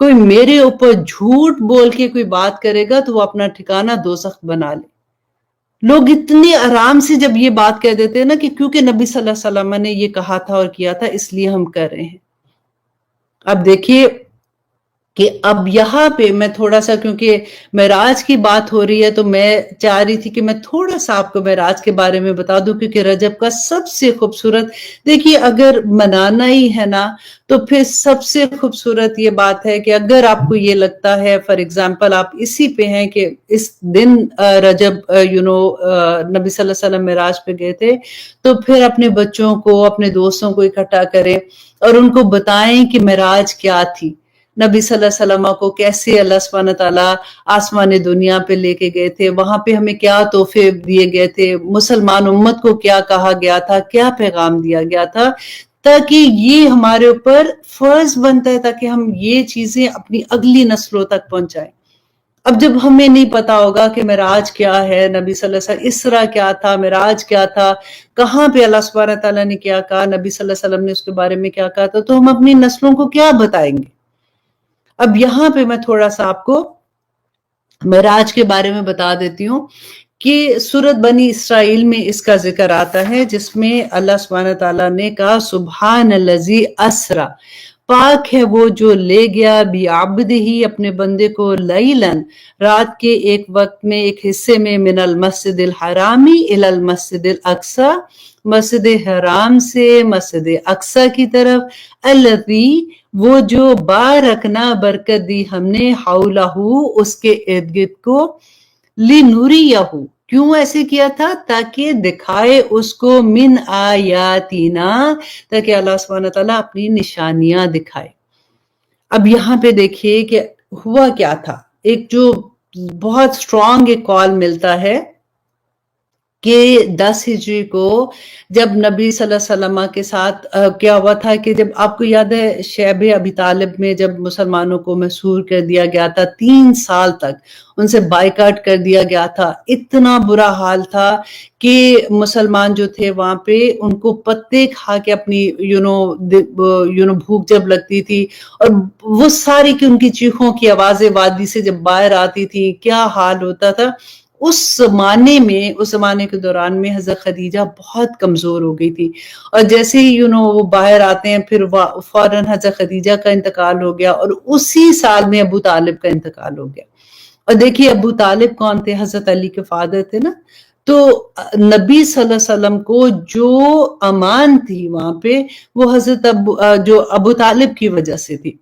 کوئی میرے اوپر جھوٹ بول کے کوئی بات کرے گا تو وہ اپنا ٹھکانہ دوزخ بنا لے. لوگ اتنے آرام سے جب یہ بات کہہ دیتے ہیں نا کہ کیونکہ نبی صلی اللہ علیہ وسلم نے یہ کہا تھا اور کیا تھا اس لیے ہم کر رہے ہیں. اب دیکھیے کہ اب یہاں پہ میں تھوڑا سا، کیونکہ معراج کی بات ہو رہی ہے تو میں چاہ رہی تھی کہ میں تھوڑا سا آپ کو معراج کے بارے میں بتا دوں، کیونکہ رجب کا سب سے خوبصورت، دیکھیے اگر منانا ہی ہے نا تو پھر سب سے خوبصورت یہ بات ہے کہ اگر آپ کو یہ لگتا ہے فار ایگزامپل آپ اسی پہ ہیں کہ اس دن رجب نبی صلی اللہ علیہ وسلم معراج پہ گئے تھے، تو پھر اپنے بچوں کو، اپنے دوستوں کو اکٹھا کریں اور ان کو بتائیں کہ معراج کیا تھی، نبی صلی اللہ علیہ وسلم کو کیسے اللہ سبحانہ تعالیٰ آسمان دنیا پہ لے کے گئے تھے، وہاں پہ ہمیں کیا تحفے دیے گئے تھے، مسلمان امت کو کیا کہا گیا تھا، کیا پیغام دیا گیا تھا، تاکہ یہ ہمارے اوپر فرض بنتا ہے تاکہ ہم یہ چیزیں اپنی اگلی نسلوں تک پہنچائیں. اب جب ہمیں نہیں پتا ہوگا کہ معراج کیا ہے، نبی صلی اللہ علیہ وسلم اسرا کیا تھا، معراج کیا تھا، کہاں پہ اللہ سبحانہ تعالیٰ نے کیا کہا، نبی صلی اللہ علیہ وسلم نے اس کے بارے میں کیا کہا تھا، تو ہم اپنی نسلوں کو کیا بتائیں گے. اب یہاں پہ میں تھوڑا سا آپ کو معراج کے بارے میں بتا دیتی ہوں کہ سورۃ بنی اسرائیل میں اس کا ذکر آتا ہے، جس میں اللہ سبحانہ تعالیٰ نے کہا سبحان الذی اسرا، پاک ہے وہ جو لے گیا بعبدہ اپنے بندے کو، لیلاً رات کے ایک وقت میں، ایک حصے میں، من المسجد الحرامی الی المسجد الاقصی، مسجد حرام سے مسجد اقصی کی طرف، الذی وہ جو بارکنا برکت دی ہم نے، حولہ اس کے ارد گرد کو، لنوریہ کیوں ایسے کیا تھا، تاکہ دکھائے اس کو، من آیاتنا تاکہ اللہ سبحانہ تعالیٰ اپنی نشانیاں دکھائے. اب یہاں پہ دیکھیے کہ ہوا کیا تھا، ایک جو بہت سٹرونگ ایک کال ملتا ہے کہ 10 ہجری کو جب نبی صلی اللہ علیہ وسلم کے ساتھ کیا ہوا تھا کہ جب آپ کو یاد ہے شیب ابی طالب میں جب مسلمانوں کو محصور کر دیا گیا تھا، 3 سال تک ان سے بائیکاٹ کر دیا گیا تھا، اتنا برا حال تھا کہ مسلمان جو تھے وہاں پہ ان کو پتے کھا کے اپنی بھوک جب لگتی تھی اور وہ ساری کی ان کی چیخوں کی آوازیں وادی سے جب باہر آتی تھی، کیا حال ہوتا تھا. اس زمانے کے دوران میں حضرت خدیجہ بہت کمزور ہو گئی تھی، اور جیسے ہی وہ باہر آتے ہیں پھر فوراً حضرت خدیجہ کا انتقال ہو گیا، اور اسی سال میں ابو طالب کا انتقال ہو گیا. اور دیکھیے ابو طالب کون تھے، حضرت علی کے فادر تھے نا. تو نبی صلی اللہ علیہ وسلم کو جو امان تھی وہاں پہ وہ حضرت ابو طالب کی وجہ سے تھی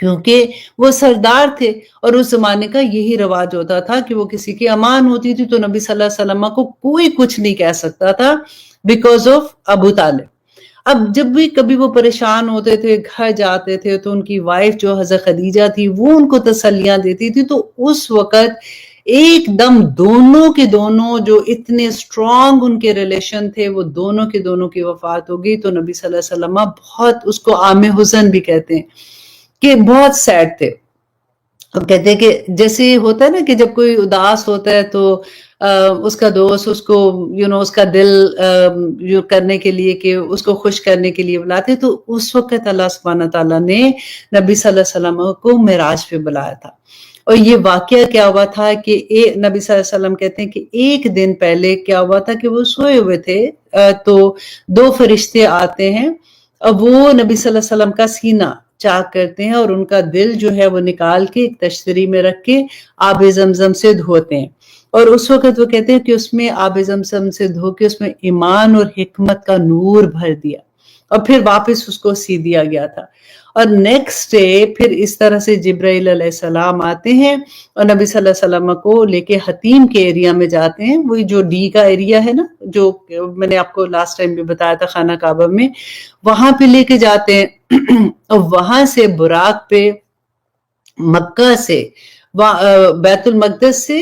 کیونکہ وہ سردار تھے، اور اس زمانے کا یہی رواج ہوتا تھا کہ وہ کسی کی امان ہوتی تھی تو نبی صلی اللہ علیہ وسلم کو کوئی کچھ نہیں کہہ سکتا تھا بیکاز آف ابو طالب. اب جب بھی کبھی وہ پریشان ہوتے تھے، گھر جاتے تھے، تو ان کی وائف جو حضرت خدیجہ تھی وہ ان کو تسلیاں دیتی تھی. تو اس وقت ایک دم دونوں کے دونوں جو اتنے سٹرونگ ان کے ریلیشن تھے وہ دونوں کے دونوں کی وفات ہو گئی. تو نبی صلی اللہ علیہ وسلم بہت، اس کو عام حزن بھی کہتے ہیں، کہ بہت سیڈ تھے. اب کہتے ہیں کہ جیسے ہوتا ہے نا کہ جب کوئی اداس ہوتا ہے تو اس کا دوست اس کو اس کا دل کرنے کے لیے، کہ اس کو خوش کرنے کے لیے بلاتے، تو اس وقت اللہ سبحانہ تعالیٰ نے نبی صلی اللہ علیہ وسلم کو معراج پہ بلایا تھا. اور یہ واقعہ کیا ہوا تھا کہ نبی صلی اللہ علیہ وسلم کہتے ہیں کہ ایک دن پہلے کیا ہوا تھا کہ وہ سوئے ہوئے تھے، تو 2 فرشتے آتے ہیں اور وہ نبی صلی اللہ علیہ وسلم کا سینہ چاک کرتے ہیں اور ان کا دل جو ہے وہ نکال کے ایک تشتری میں رکھ کے آب زمزم سے دھوتے ہیں. اور اس وقت وہ کہتے ہیں کہ اس میں آب زمزم سے دھو کے اس میں ایمان اور حکمت کا نور بھر دیا اور پھر واپس اس کو سی دیا گیا تھا. اور نیکسٹ ڈے پھر اس طرح سے جبرائیل علیہ السلام آتے ہیں اور نبی صلی اللہ علیہ وسلم کو لے کے حتیم کے ایریا میں جاتے ہیں، وہی جو ڈی کا ایریا ہے نا، جو میں نے آپ کو لاسٹ ٹائم بھی بتایا تھا خانہ کعبہ میں، وہاں پہ لے کے جاتے ہیں اور وہاں سے براق پہ مکہ سے بیت المقدس سے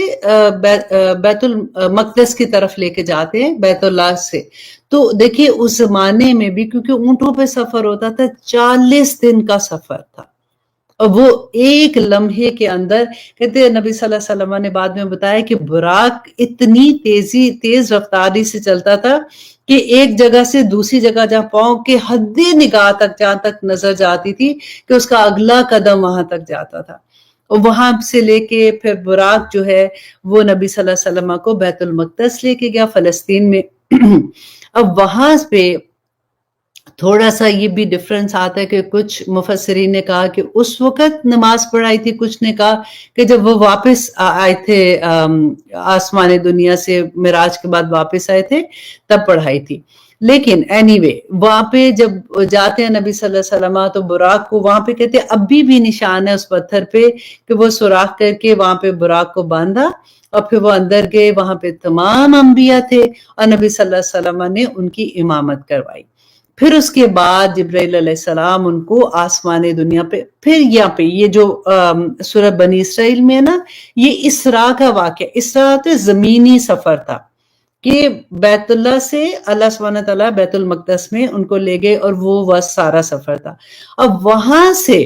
بیت المقدس کی طرف لے کے جاتے ہیں، بیت اللہ سے. تو دیکھیے اس زمانے میں بھی کیونکہ اونٹوں پہ سفر ہوتا تھا، 40 دن کا سفر تھا، اور وہ ایک لمحے کے اندر کہتے ہیں نبی صلی اللہ علیہ وسلم نے بعد میں بتایا کہ براق اتنی تیز رفتاری سے چلتا تھا کہ ایک جگہ سے دوسری جگہ جہاں پاؤں کے حد نگاہ تک جہاں تک نظر جاتی تھی کہ اس کا اگلا قدم وہاں تک جاتا تھا، اور وہاں سے لے کے پھر براق جو ہے وہ نبی صلی اللہ علیہ وسلم کو بیت المقدس لے کے گیا فلسطین میں۔ اب وہاں پہ تھوڑا سا یہ بھی ڈفرنس آتا ہے کہ کچھ مفسرین نے کہا کہ اس وقت نماز پڑھائی تھی، کچھ نے کہا کہ جب وہ واپس آئے تھے آسمان دنیا سے معراج کے بعد واپس آئے تھے تب پڑھائی تھی۔ لیکن اینی وے وہاں پہ جب جاتے ہیں نبی صلی اللہ علیہ وسلم تو براق کو وہاں پہ کہتے ہیں ابھی بھی نشان ہے اس پتھر پہ کہ وہ سوراخ کر کے وہاں پہ براق کو باندھا اور پھر وہ اندر گئے، وہاں پہ تمام انبیاء تھے اور نبی صلی اللہ علیہ وسلم نے ان کی امامت کروائی۔ پھر اس کے بعد جبرائیل علیہ السلام ان کو آسمان دنیا پہ، پھر یہاں پہ یہ جو سورہ بنی اسرائیل میں ہے نا، یہ اسراء کا واقعہ، اسراء تو زمینی سفر تھا کہ بیت اللہ سے اللہ سبحانہ تعالیٰ بیت المقدس میں ان کو لے گئے اور وہ سارا سفر تھا۔ اب وہاں سے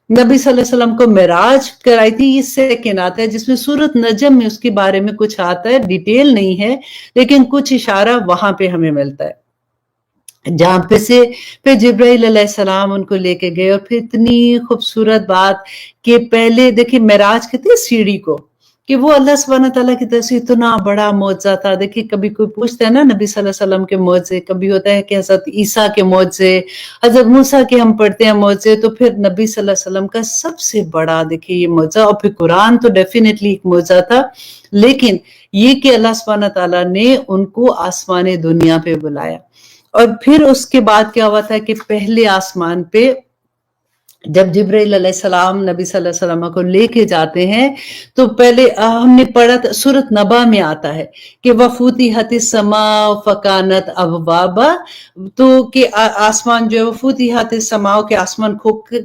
نبی صلی اللہ علیہ وسلم کو معراج کرائی تھی، یہ سیکنڈ آتا ہے جس میں سورۃ نجم میں اس کے بارے میں کچھ آتا ہے، ڈیٹیل نہیں ہے لیکن کچھ اشارہ وہاں پہ ہمیں ملتا ہے، جہاں پہ سے پھر جبرائیل علیہ السلام ان کو لے کے گئے۔ اور پھر اتنی خوبصورت بات کہ پہلے دیکھیں معراج کہتے ہیں سیڑھی کو، کہ وہ اللہ سبحانہ تعالیٰ کی طرف سے اتنا بڑا معجزہ تھا۔ دیکھیں کبھی کوئی پوچھتا ہے نا نبی صلی اللہ علیہ وسلم کے معجزے، کبھی ہوتا ہے کہ حضرت عیسیٰ کے معجزے، حضرت موسیٰ کے ہم پڑھتے ہیں معجزے، تو پھر نبی صلی اللہ علیہ وسلم کا سب سے بڑا دیکھیں یہ معجزہ، اور پھر قرآن تو ڈیفینیٹلی ایک معجزہ تھا، لیکن یہ کہ اللہ سبحانہ تعالیٰ نے ان کو آسمان دنیا پہ بلایا۔ اور پھر اس کے بعد کیا ہوا تھا کہ پہلے آسمان پہ جب جبرائیل علیہ السلام نبی صلی اللہ علیہ وسلم کو لے کے جاتے ہیں تو پہلے ہم نے پڑھا تھا سورۃ نبا میں آتا ہے کہ وَفُتِحَتِ السَّمَاءُ فَكَانَتْ أَبْوَابًا، تو کہ آسمان جو ہے وَفُتِحَتِ السَّمَاءُ کہ آسمان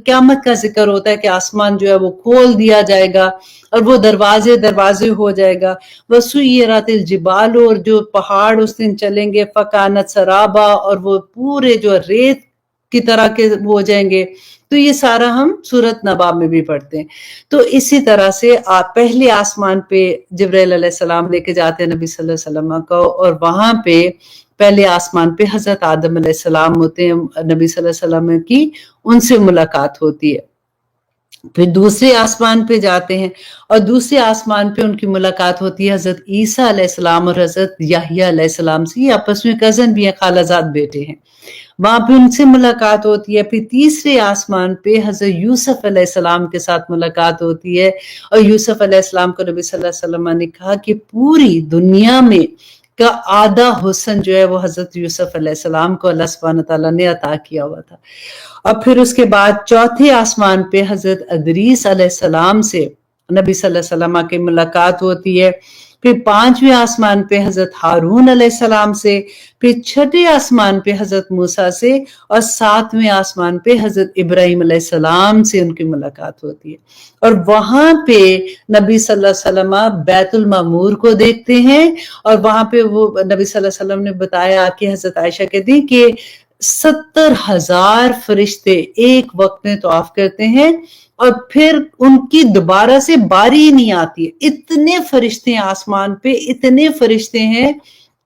قیامت کا ذکر ہوتا ہے کہ آسمان جو ہے وہ کھول دیا جائے گا اور وہ دروازے ہو جائے گا، وَسُيِّرَتِ الْجِبَالُ اور جو پہاڑ اس دن چلیں گے، فَكَانَتْ سَرَابًا اور وہ پورے جو ریت کی طرح کے ہو جائیں گے۔ تو یہ سارا ہم سورۃ نبا میں بھی پڑھتے ہیں۔ تو اسی طرح سے پہلے آسمان پہ جبرائیل علیہ السلام لے کے جاتے ہیں نبی صلی اللہ علیہ وسلم کو، اور وہاں پہ پہلے آسمان پہ حضرت آدم علیہ السلام ہوتے ہیں، نبی صلی اللہ علیہ وسلم کی ان سے ملاقات ہوتی ہے۔ پھر دوسرے آسمان پہ جاتے ہیں اور دوسرے آسمان پہ ان کی ملاقات ہوتی ہے حضرت عیسیٰ علیہ السلام اور حضرت یحییٰ علیہ السلام سے، یہ آپس میں کزن بھی ہیں، خالہ زاد بیٹے ہیں، وہاں پہ ان سے ملاقات ہوتی ہے۔ پھر تیسرے آسمان پہ حضرت یوسف علیہ السلام کے ساتھ ملاقات ہوتی ہے، اور یوسف علیہ السلام کو نبی صلی اللہ علیہ وسلم نے کہا کہ پوری دنیا میں کا آدھا حسن جو ہے وہ حضرت یوسف علیہ السلام کو اللہ سبحانہ تعالیٰ نے عطا کیا ہوا تھا۔ اور پھر اس کے بعد چوتھے آسمان پہ حضرت ادریس علیہ السلام سے نبی صلی اللہ علیہ وسلم کی ملاقات ہوتی ہے۔ پھر پانچویں آسمان پہ حضرت ہارون علیہ السلام سے، پھر چھٹے آسمان پہ حضرت موسیٰ سے، اور ساتویں آسمان پہ حضرت ابراہیم علیہ السلام سے ان کی ملاقات ہوتی ہے۔ اور وہاں پہ نبی صلی اللہ علیہ وسلم بیت المعمور کو دیکھتے ہیں، اور وہاں پہ وہ نبی صلی اللہ علیہ وسلم نے بتایا کہ حضرت عائشہ کہتی ہیں کہ 70,000 فرشتے ایک وقت میں طواف کرتے ہیں، اور پھر ان کی دوبارہ سے باری ہی نہیں آتی ہے۔ اتنے فرشتے ہیں آسمان پہ، اتنے فرشتے ہیں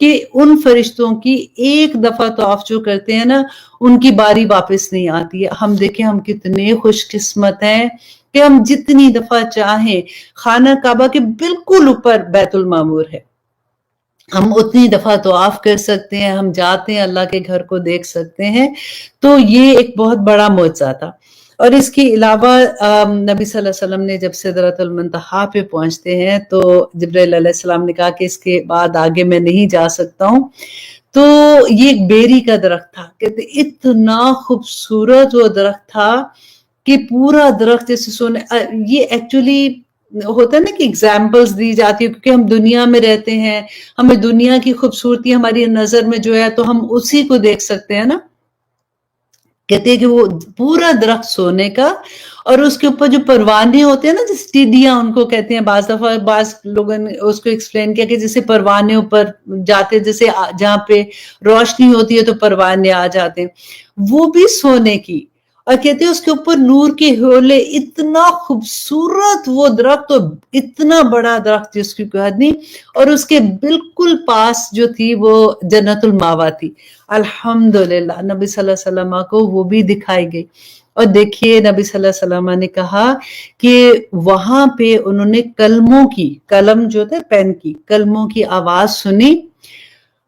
کہ ان فرشتوں کی ایک دفعہ طواف جو کرتے ہیں نا ان کی باری واپس نہیں آتی ہے۔ ہم دیکھیں ہم کتنے خوش قسمت ہیں کہ ہم جتنی دفعہ چاہیں، خانہ کعبہ کے بالکل اوپر بیت المعمور ہے، ہم اتنی دفعہ طواف کر سکتے ہیں، ہم جاتے ہیں اللہ کے گھر کو دیکھ سکتے ہیں۔ تو یہ ایک بہت بڑا معجزہ تھا۔ اور اس کے علاوہ نبی صلی اللہ علیہ وسلم نے جب سدرۃ المنتہا پہ پہنچتے ہیں تو جبرائیل علیہ السلام نے کہا کہ اس کے بعد آگے میں نہیں جا سکتا ہوں، تو یہ ایک بیری کا درخت تھا، کہتے اتنا خوبصورت وہ درخت تھا کہ پورا درخت جیسے سونے، یہ ایکچولی ہوتا ہے نا کہ ایگزامپلز دی جاتی ہے کیونکہ ہم دنیا میں رہتے ہیں، ہمیں دنیا کی خوبصورتی ہماری نظر میں جو ہے تو ہم اسی کو دیکھ سکتے ہیں نا۔ کہتے ہیں کہ وہ پورا درخت سونے کا، اور اس کے اوپر جو پروانے ہوتے ہیں نا جیسے ٹیڈیاں ان کو کہتے ہیں، بعض دفعہ بعض لوگوں نے اس کو ایکسپلین کیا کہ جیسے پروانے اوپر جاتے، جیسے جہاں پہ روشنی ہوتی ہے تو پروانے آ جاتے ہیں، وہ بھی سونے کی، اور کہتے ہیں اس کے اوپر نور کے حولے، اتنا خوبصورت وہ درخت، اور اتنا بڑا درخت جس کی کوئی حد نہیں، اور اس کے بالکل پاس جو تھی وہ جنت الماوا تھی۔ الحمدللہ نبی صلی اللہ علیہ وسلم کو وہ بھی دکھائی گئی۔ اور دیکھیے نبی صلی اللہ علیہ وسلم نے کہا کہ وہاں پہ انہوں نے کلموں کی، قلم جو تھے پین کی، کلموں کی آواز سنی،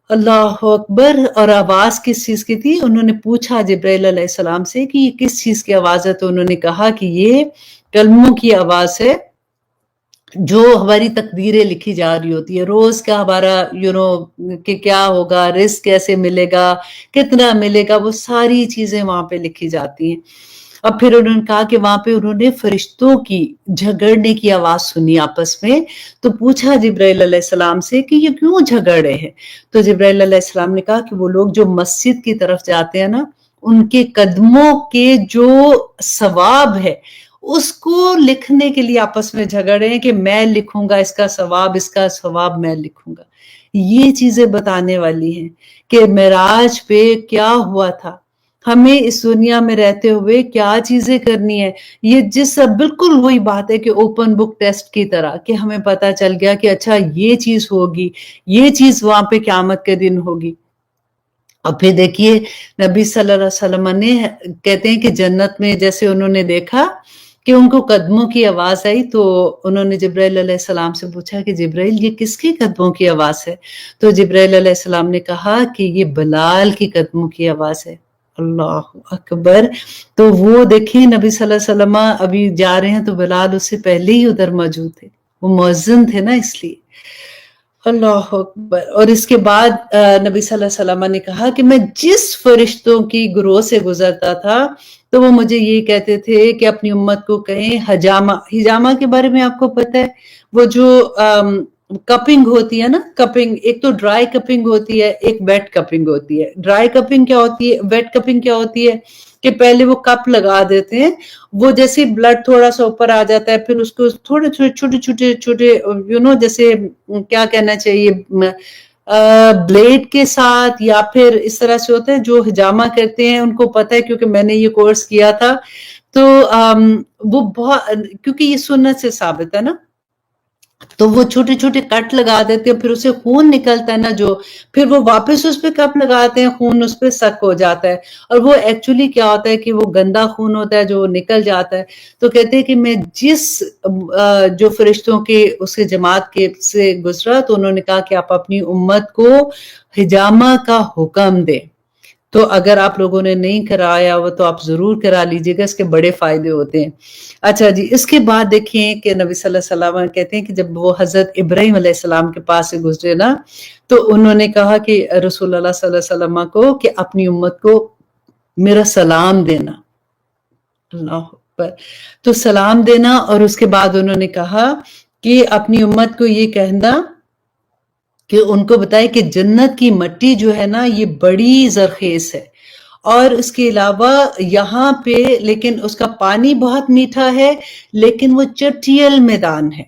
اللہ اکبر۔ اور آواز کس چیز کی تھی؟ انہوں نے پوچھا جبرائیل علیہ السلام سے کہ یہ کس چیز کی آواز ہے، تو انہوں نے کہا کہ یہ کلموں کی آواز ہے، جو ہماری تقدیریں لکھی جا رہی ہوتی ہے، روز کا ہمارا کہ کیا ہوگا، رزق کیسے ملے گا، کتنا ملے گا، وہ ساری چیزیں وہاں پہ لکھی جاتی ہیں۔ اب پھر انہوں نے کہا کہ وہاں پہ انہوں نے فرشتوں کی جھگڑنے کی آواز سنی آپس میں، تو پوچھا جبرائیل علیہ السلام سے کہ یہ کیوں جھگڑ رہے ہیں؟ تو جبرائیل علیہ السلام نے کہا کہ وہ لوگ جو مسجد کی طرف جاتے ہیں نا، ان کے قدموں کے جو ثواب ہے اس کو لکھنے کے لیے آپس میں جھگڑ رہے ہیں کہ میں لکھوں گا اس کا ثواب، اس کا ثواب میں لکھوں گا۔ یہ چیزیں بتانے والی ہیں کہ معراج پہ کیا ہوا تھا، ہمیں اس دنیا میں رہتے ہوئے کیا چیزیں کرنی ہے۔ یہ بالکل وہی بات ہے کہ اوپن بک ٹیسٹ کی طرح، کہ ہمیں پتا چل گیا کہ اچھا یہ چیز ہوگی، یہ چیز وہاں پہ قیامت کے دن ہوگی۔ اور پھر دیکھیے نبی صلی اللہ علیہ وسلم نے کہتے ہیں کہ جنت میں جیسے انہوں نے دیکھا کہ ان کو قدموں کی آواز آئی، تو انہوں نے جبرائیل علیہ السلام سے پوچھا کہ جبرائیل یہ کس کی قدموں کی آواز ہے؟ تو جبرائیل علیہ السلام نے کہا کہ یہ بلال کی قدموں کی آواز ہے۔ اللہ اکبر۔ تو وہ دیکھیں نبی صلی اللہ علیہ وسلم ابھی جا رہے ہیں تو بلال اس سے پہلے ہی ادھر موجود تھے، وہ مؤذن تھے نا، اس لیے۔ اللہ اکبر۔ اور اس کے بعد نبی صلی اللہ علیہ وسلم نے کہا کہ میں جس فرشتوں کی گروہ سے گزرتا تھا تو وہ مجھے یہ کہتے تھے کہ اپنی امت کو کہیں حجامہ۔ حجامہ کے بارے میں آپ کو پتہ ہے، وہ جو کپنگ ہوتی ہے نا، کپنگ ایک تو ڈرائی کپنگ ہوتی ہے، ایک ویٹ کپنگ ہوتی ہے۔ ڈرائی کپنگ کیا ہوتی ہے، ویٹ کپنگ کیا ہوتی ہے کہ پہلے وہ کپ لگا دیتے ہیں، وہ جیسے بلڈ تھوڑا سا اوپر آ جاتا ہے، پھر اس کو تھوڑے چھوٹے جیسے کیا کہنا چاہیے، بلیڈ کے ساتھ یا پھر اس طرح سے ہوتا ہے۔ جو حجامہ کرتے ہیں ان کو پتہ ہے، کیونکہ میں نے یہ کورس کیا تھا، تو وہ بہت، کیونکہ یہ سنت سے ثابت ہے نا، تو وہ چھوٹے چھوٹے کٹ لگا دیتے ہیں، پھر اسے خون نکلتا ہے نا جو، پھر وہ واپس اس پہ کپ لگاتے ہیں، خون اس پہ سک ہو جاتا ہے، اور وہ ایکچولی کیا ہوتا ہے کہ وہ گندا خون ہوتا ہے جو نکل جاتا ہے۔ تو کہتے ہیں کہ میں جس جو فرشتوں کے اس کے جماعت کے سے گزرا، تو انہوں نے کہا کہ آپ اپنی امت کو حجامہ کا حکم دیں۔ تو اگر آپ لوگوں نے نہیں کرایا ہو تو آپ ضرور کرا لیجئے گا، اس کے بڑے فائدے ہوتے ہیں۔ اچھا جی، اس کے بعد دیکھیں کہ نبی صلی اللہ علیہ وسلم کہتے ہیں کہ جب وہ حضرت ابراہیم علیہ السلام کے پاس سے گزرے نا، تو انہوں نے کہا کہ رسول اللہ صلی اللہ علیہ وسلم کو کہ اپنی امت کو میرا سلام دینا۔ اللہ اکبر۔ تو سلام دینا، اور اس کے بعد انہوں نے کہا کہ اپنی امت کو یہ کہنا کہ ان کو بتائے کہ جنت کی مٹی جو ہے نا یہ بڑی زرخیز ہے، اور اس کے علاوہ یہاں پہ لیکن اس کا پانی بہت میٹھا ہے، لیکن وہ چٹیل میدان ہے،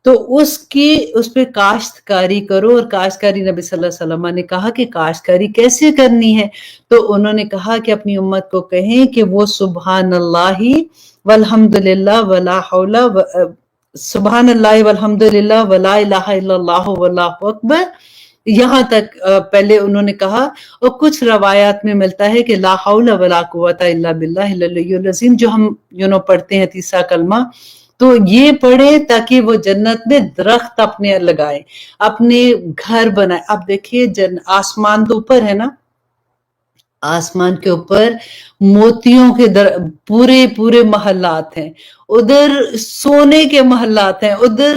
تو اس پہ کاشتکاری کرو۔ اور کاشتکاری نبی صلی اللہ علیہ وسلم نے کہا کہ کاشتکاری کیسے کرنی ہے؟ تو انہوں نے کہا کہ اپنی امت کو کہیں کہ وہ سبحان اللہ والحمدللہ ولا حول سبحان اللہ والحمدللہ ولا الہ الا اللہ واللہ اکبر، یہاں تک پہلے انہوں نے کہا۔ اور کچھ روایات میں ملتا ہے کہ لا حول ولا قوت الا باللہ العلی العظیم، جو ہم پڑھتے ہیں تیسرا کلمہ، تو یہ پڑھے تاکہ وہ جنت میں درخت اپنے لگائے، اپنے گھر بنائے۔ اب دیکھیے آسمان تو اوپر ہے نا، آسمان کے اوپر موتیوں کے پورے محلات ہیں، ادھر سونے کے محلات ہیں، ادھر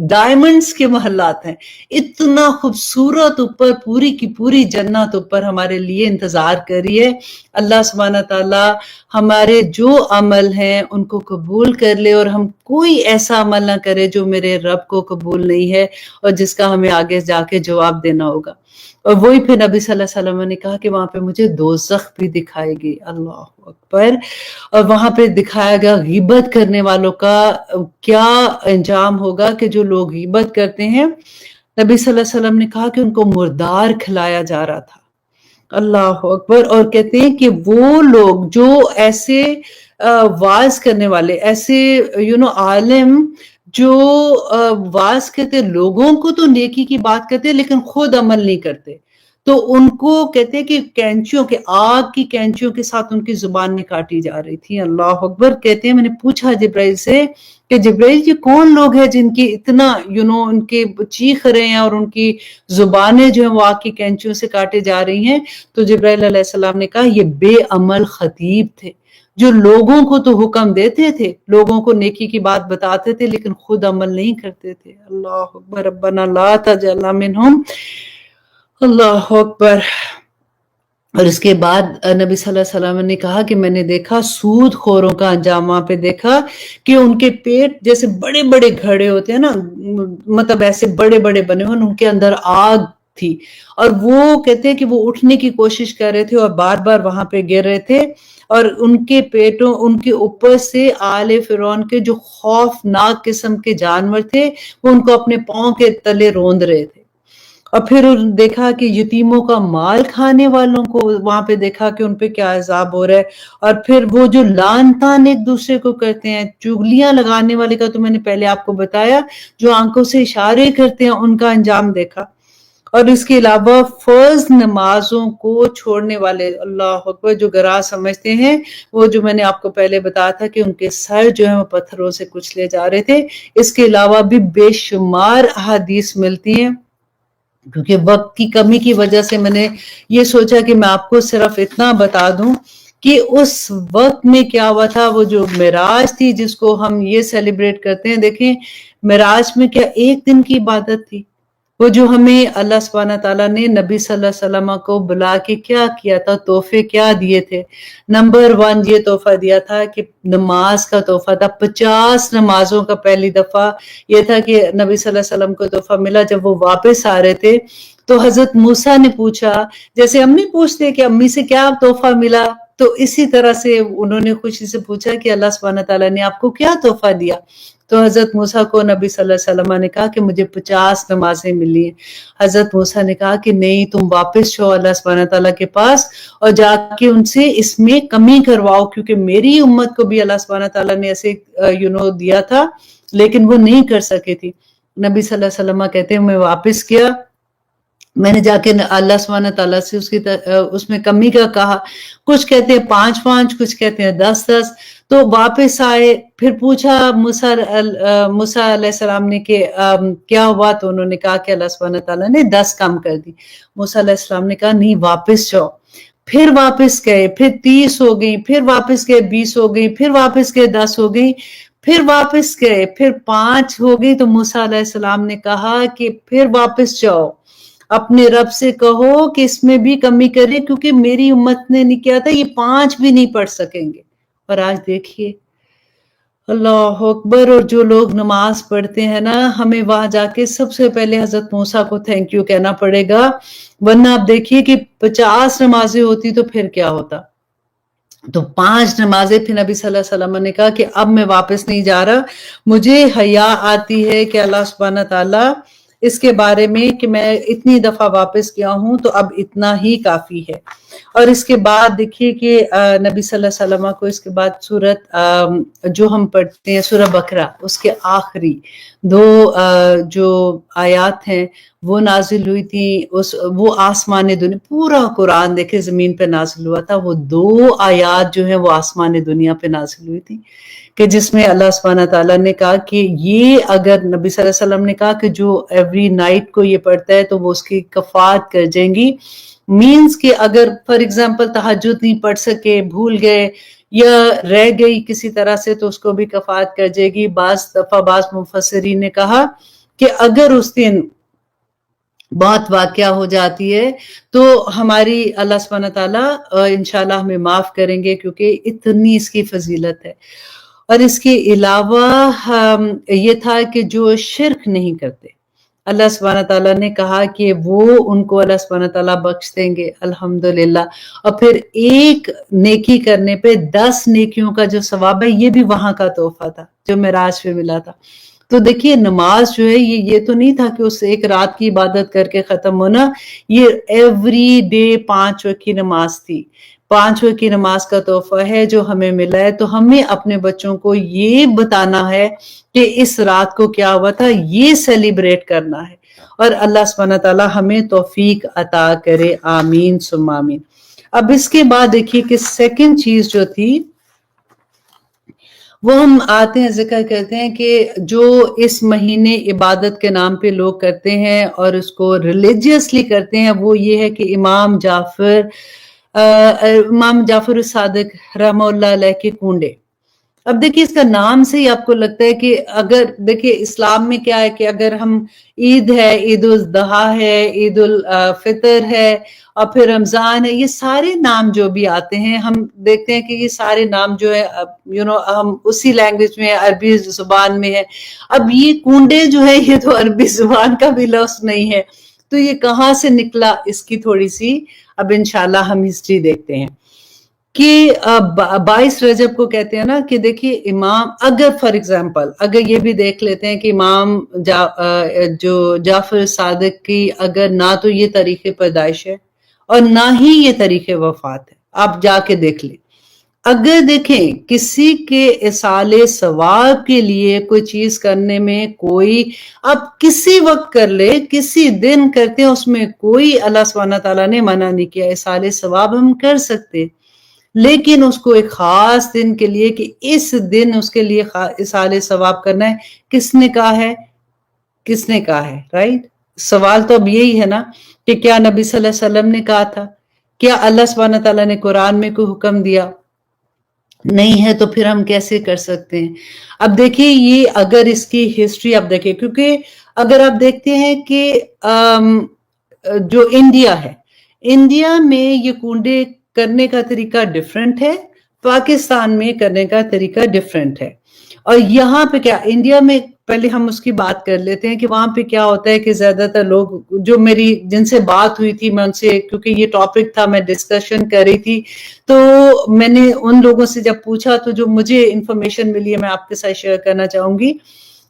ڈائمنڈز کے محلات ہیں، اتنا خوبصورت اوپر پوری کی پوری جنت اوپر ہمارے لیے انتظار کریے۔ اللہ سبحانہ تعالی ہمارے جو عمل ہیں ان کو قبول کر لے، اور ہم کوئی ایسا عمل نہ کرے جو میرے رب کو قبول نہیں ہے اور جس کا ہمیں آگے جا کے جواب دینا ہوگا۔ اور وہی پھر نبی صلی اللہ علیہ وسلم نے کہا کہ وہاں پہ مجھے دوزخ بھی دکھائے گی۔ اللہ اکبر۔ اور وہاں پہ دکھایا گیا غیبت کرنے والوں کا کیا انجام ہوگا، کہ جو لوگ غیبت کرتے ہیں، نبی صلی اللہ علیہ وسلم نے کہا کہ ان کو مردار کھلایا جا رہا تھا۔ اللہ اکبر. اور کہتے ہیں کہ وہ لوگ جو ایسے واز کرنے والے، ایسے عالم جو واز کرتے، لوگوں کو تو نیکی کی بات کرتے لیکن خود عمل نہیں کرتے، تو ان کو کہتے ہیں کہ کینچیوں کے، آگ کی کینچیوں کے ساتھ ان کی زبانیں کاٹی جا رہی تھی. اللہ اکبر. کہتے ہیں میں نے پوچھا جبرائیل سے کہ جبرائیل یہ کون لوگ ہیں جن کی اتنا ان کے چیخ رہے ہیں اور ان کی زبانیں جو ہیں وہ آگ کی کینچیوں سے کاٹے جا رہی ہیں؟ تو جبرائیل علیہ السلام نے کہا یہ بے عمل خطیب تھے، جو لوگوں کو تو حکم دیتے تھے، لوگوں کو نیکی کی بات بتاتے تھے لیکن خود عمل نہیں کرتے تھے. اللہ اکبر. ربنا لا تجعلنا منہم. اللہ اکبر. اور اس کے بعد نبی صلی اللہ علیہ وسلم نے کہا کہ میں نے دیکھا سود خوروں کا انجام، وہاں پہ دیکھا کہ ان کے پیٹ جیسے بڑے بڑے گھڑے ہوتے ہیں نا، مطلب ایسے بڑے بڑے بنے ہوئے، ان کے اندر آگ تھی، اور وہ کہتے ہیں کہ وہ اٹھنے کی کوشش کر رہے تھے اور بار بار وہاں پہ گر رہے تھے، اور ان کے پیٹوں، ان کے اوپر سے آل فرعون کے جو خوفناک قسم کے جانور تھے وہ ان کو اپنے پاؤں کے تلے روند رہے تھے. اور پھر دیکھا کہ یتیموں کا مال کھانے والوں کو وہاں پہ دیکھا کہ ان پہ کیا عذاب ہو رہا ہے. اور پھر وہ جو لعن طعن ایک دوسرے کو کرتے ہیں، چغلیاں لگانے والے کا تو میں نے پہلے آپ کو بتایا، جو آنکھوں سے اشارے کرتے ہیں ان کا انجام دیکھا. اور اس کے علاوہ فرض نمازوں کو چھوڑنے والے، اللہ اکبر، جو گراہ سمجھتے ہیں، وہ جو میں نے آپ کو پہلے بتایا تھا کہ ان کے سر جو ہیں وہ پتھروں سے کچلے جا رہے تھے. اس کے علاوہ بھی بے شمار احادیث ملتی ہیں، کیونکہ وقت کی کمی کی وجہ سے میں نے یہ سوچا کہ میں آپ کو صرف اتنا بتا دوں کہ اس وقت میں کیا ہوا تھا. وہ جو معراج تھی جس کو ہم یہ سیلیبریٹ کرتے ہیں، دیکھیں معراج میں کیا ایک دن کی عبادت تھی. وہ جو ہمیں اللہ سبحانہ تعالیٰ نے نبی صلی اللہ علیہ وسلم کو بلا کے کیا کیا تھا، تحفے کیا دیے تھے. نمبر 1 یہ تحفہ دیا تھا کہ نماز کا تحفہ تھا. 50 نمازوں کا پہلی دفعہ یہ تھا کہ نبی صلی اللہ علیہ وسلم کو تحفہ ملا. جب وہ واپس آ رہے تھے تو حضرت موسیٰ نے پوچھا، جیسے ہم نہیں پوچھتے کہ امی سے کیا تحفہ ملا، تو اسی طرح سے انہوں نے خوشی سے پوچھا کہ اللہ سبحانہ تعالیٰ نے آپ کو کیا تحفہ دیا. تو حضرت موسیٰ کو نبی صلی اللہ علیہ وسلم نے کہا کہ مجھے 50 نمازیں ملی ہیں. حضرت موسیٰ نے کہا کہ نہیں، تم واپس جاؤ اللہ سبحانہ تعالیٰ کے پاس اور جا کے ان سے اس میں کمی کرواؤ، کیونکہ میری امت کو بھی اللہ سبحانہ تعالیٰ نے ایسے دیا تھا لیکن وہ نہیں کر سکے تھی. نبی صلی اللہ علیہ وسلم کہتے ہیں میں واپس کیا، میں نے جا کے اللہ سبحانہ تعالیٰ سے اس میں کمی کا کہا. کچھ کہتے ہیں 5 کچھ کہتے ہیں 10. تو واپس آئے، پھر پوچھا موسیٰ علیہ السلام نے کہ کیا ہوا، تو انہوں نے کہا کہ اللہ سبحانہ تعالیٰ نے 10 کم کر دی. موسیٰ علیہ السلام نے کہا نہیں، واپس جاؤ. پھر واپس گئے، پھر 30 ہو گئی، پھر واپس گئے 20 ہو گئی، پھر واپس گئے 10 ہو گئی، پھر واپس گئے، پھر 5 ہو گئی. تو موسیٰ علیہ السلام نے کہا کہ پھر واپس جاؤ، اپنے رب سے کہو کہ اس میں بھی کمی کرے، کیونکہ میری امت نے نہیں کیا تھا، یہ 5 بھی نہیں پڑھ سکیں گے. اور آج دیکھیے، اللہ اکبر. اور جو لوگ نماز پڑھتے ہیں نا، ہمیں وہاں جا کے سب سے پہلے حضرت موسیٰ کو تھینک یو کہنا پڑے گا، ورنہ آپ دیکھیے کہ 50 نمازیں ہوتی تو پھر کیا ہوتا. تو 5 نمازیں پھر نبی صلی اللہ علیہ وسلم نے کہا کہ اب میں واپس نہیں جا رہا، مجھے حیا آتی ہے کہ اللہ سبحانہ تعالیٰ اس کے بارے میں کہ میں اتنی دفعہ واپس کیا ہوں تو اب اتنا ہی کافی ہے. اور اس کے بعد دیکھیے کہ نبی صلی اللہ علیہ وسلم کو اس کے بعد سورت جو ہم پڑھتے ہیں سورہ بقرہ، اس کے آخری 2 جو آیات ہیں وہ نازل ہوئی تھی. وہ آسمان دنیا، پورا قرآن دیکھے زمین پہ نازل ہوا تھا، وہ 2 آیات جو ہیں وہ آسمان دنیا پہ نازل ہوئی تھی، کہ جس میں اللہ سبحانہ تعالیٰ نے کہا کہ یہ اگر نبی صلی اللہ علیہ وسلم نے کہا کہ جو ایوری نائٹ کو یہ پڑھتا ہے تو وہ اس کی کفارت کر جائیں گی. مینز کہ اگر فار ایگزامپل تہجد نہیں پڑھ سکے، بھول گئے یا رہ گئی کسی طرح سے، تو اس کو بھی کفارت کر جائے گی. بعض دفعہ بعض مفسرین نے کہا کہ اگر اس دن بہت واقعہ ہو جاتی ہے تو ہماری اللہ سبحانہ تعالیٰ انشاءاللہ ہمیں معاف کریں گے، کیونکہ اتنی اس کی فضیلت ہے. اور اس کے علاوہ یہ تھا کہ جو شرک نہیں کرتے، اللہ سبحانہ تعالیٰ نے کہا کہ وہ ان کو اللہ سبحانہ تعالیٰ بخش دیں گے، الحمدللہ. اور پھر ایک نیکی کرنے پہ 10 نیکیوں کا جو ثواب ہے، یہ بھی وہاں کا تحفہ تھا جو معراج پہ ملا تھا. تو دیکھیے نماز جو ہے یہ تو نہیں تھا کہ اس ایک رات کی عبادت کر کے ختم ہونا، یہ ایوری ڈے 5 وقت کی نماز تھی. 5 وقت کی نماز کا تحفہ ہے جو ہمیں ملا ہے. تو ہمیں اپنے بچوں کو یہ بتانا ہے کہ اس رات کو کیا ہوا تھا، یہ سیلیبریٹ کرنا ہے. اور اللہ سبحانہ تعالیٰ ہمیں توفیق عطا کرے، آمین ثم آمین. اب اس کے بعد دیکھیے کہ سیکنڈ چیز جو تھی وہ ہم آتے ہیں ذکر کرتے ہیں کہ جو اس مہینے عبادت کے نام پہ لوگ کرتے ہیں اور اس کو ریلیجیسلی کرتے ہیں، وہ یہ ہے کہ امام جعفر الصادق رحمہ اللہ علیہ کے کنڈے. اب دیکھیے اس کا نام سے ہی آپ کو لگتا ہے کہ اگر دیکھیے اسلام میں کیا ہے کہ اگر ہم عید ہے، عید الاضحیٰ ہے، عید الفطر ہے اور پھر رمضان ہے، یہ سارے نام جو بھی آتے ہیں ہم دیکھتے ہیں کہ یہ سارے نام جو ہے ہم اسی لینگویج میں عربی زبان میں ہے. اب یہ کنڈے جو ہے یہ تو عربی زبان کا بھی لفظ نہیں ہے، تو یہ کہاں سے نکلا، اس کی تھوڑی سی اب انشاءاللہ ہم ہسٹری دیکھتے ہیں کہ 22 رجب کو کہتے ہیں نا کہ دیکھیے امام، اگر فار ایگزامپل اگر یہ بھی دیکھ لیتے ہیں کہ امام جو جعفر صادق کی اگر نہ تو یہ تاریخ پیدائش ہے اور نہ ہی یہ تاریخ وفات ہے، آپ جا کے دیکھ لیں. اگر دیکھیں کسی کے اصال ثواب کے لیے کوئی چیز کرنے میں کوئی آپ کسی وقت کر لے، کسی دن کرتے ہیں، اس میں کوئی اللہ سبحانہ تعالیٰ نے منع نہیں کیا. اصال ثواب ہم کر سکتے، لیکن اس کو ایک خاص دن کے لیے کہ اس دن اس کے لیے اصال ثواب کرنا ہے، کس نے کہا ہے؟ کس نے کہا ہے؟ رائٹ؟ سوال تو اب یہی ہے نا کہ کیا نبی صلی اللہ علیہ وسلم نے کہا تھا؟ کیا اللہ سبحانہ تعالیٰ نے قرآن میں کوئی حکم دیا؟ نہیں ہے، تو پھر ہم کیسے کر سکتے ہیں؟ اب دیکھیے یہ اگر اس کی ہسٹری آپ دیکھیں، کیونکہ اگر آپ دیکھتے ہیں کہ جو انڈیا ہے، انڈیا میں یہ کنڈے کرنے کا طریقہ ڈیفرنٹ ہے، پاکستان میں کرنے کا طریقہ ڈیفرنٹ ہے. اور یہاں پہ کیا انڈیا میں پہلے ہم اس کی بات کر لیتے ہیں کہ وہاں پہ کیا ہوتا ہے کہ زیادہ تر لوگ جو میری جن سے بات ہوئی تھی، میں ان سے، کیونکہ یہ ٹاپک تھا میں ڈسکشن کر رہی تھی، تو میں نے ان لوگوں سے جب پوچھا تو جو مجھے انفارمیشن ملی ہے میں آپ کے ساتھ شیئر کرنا چاہوں گی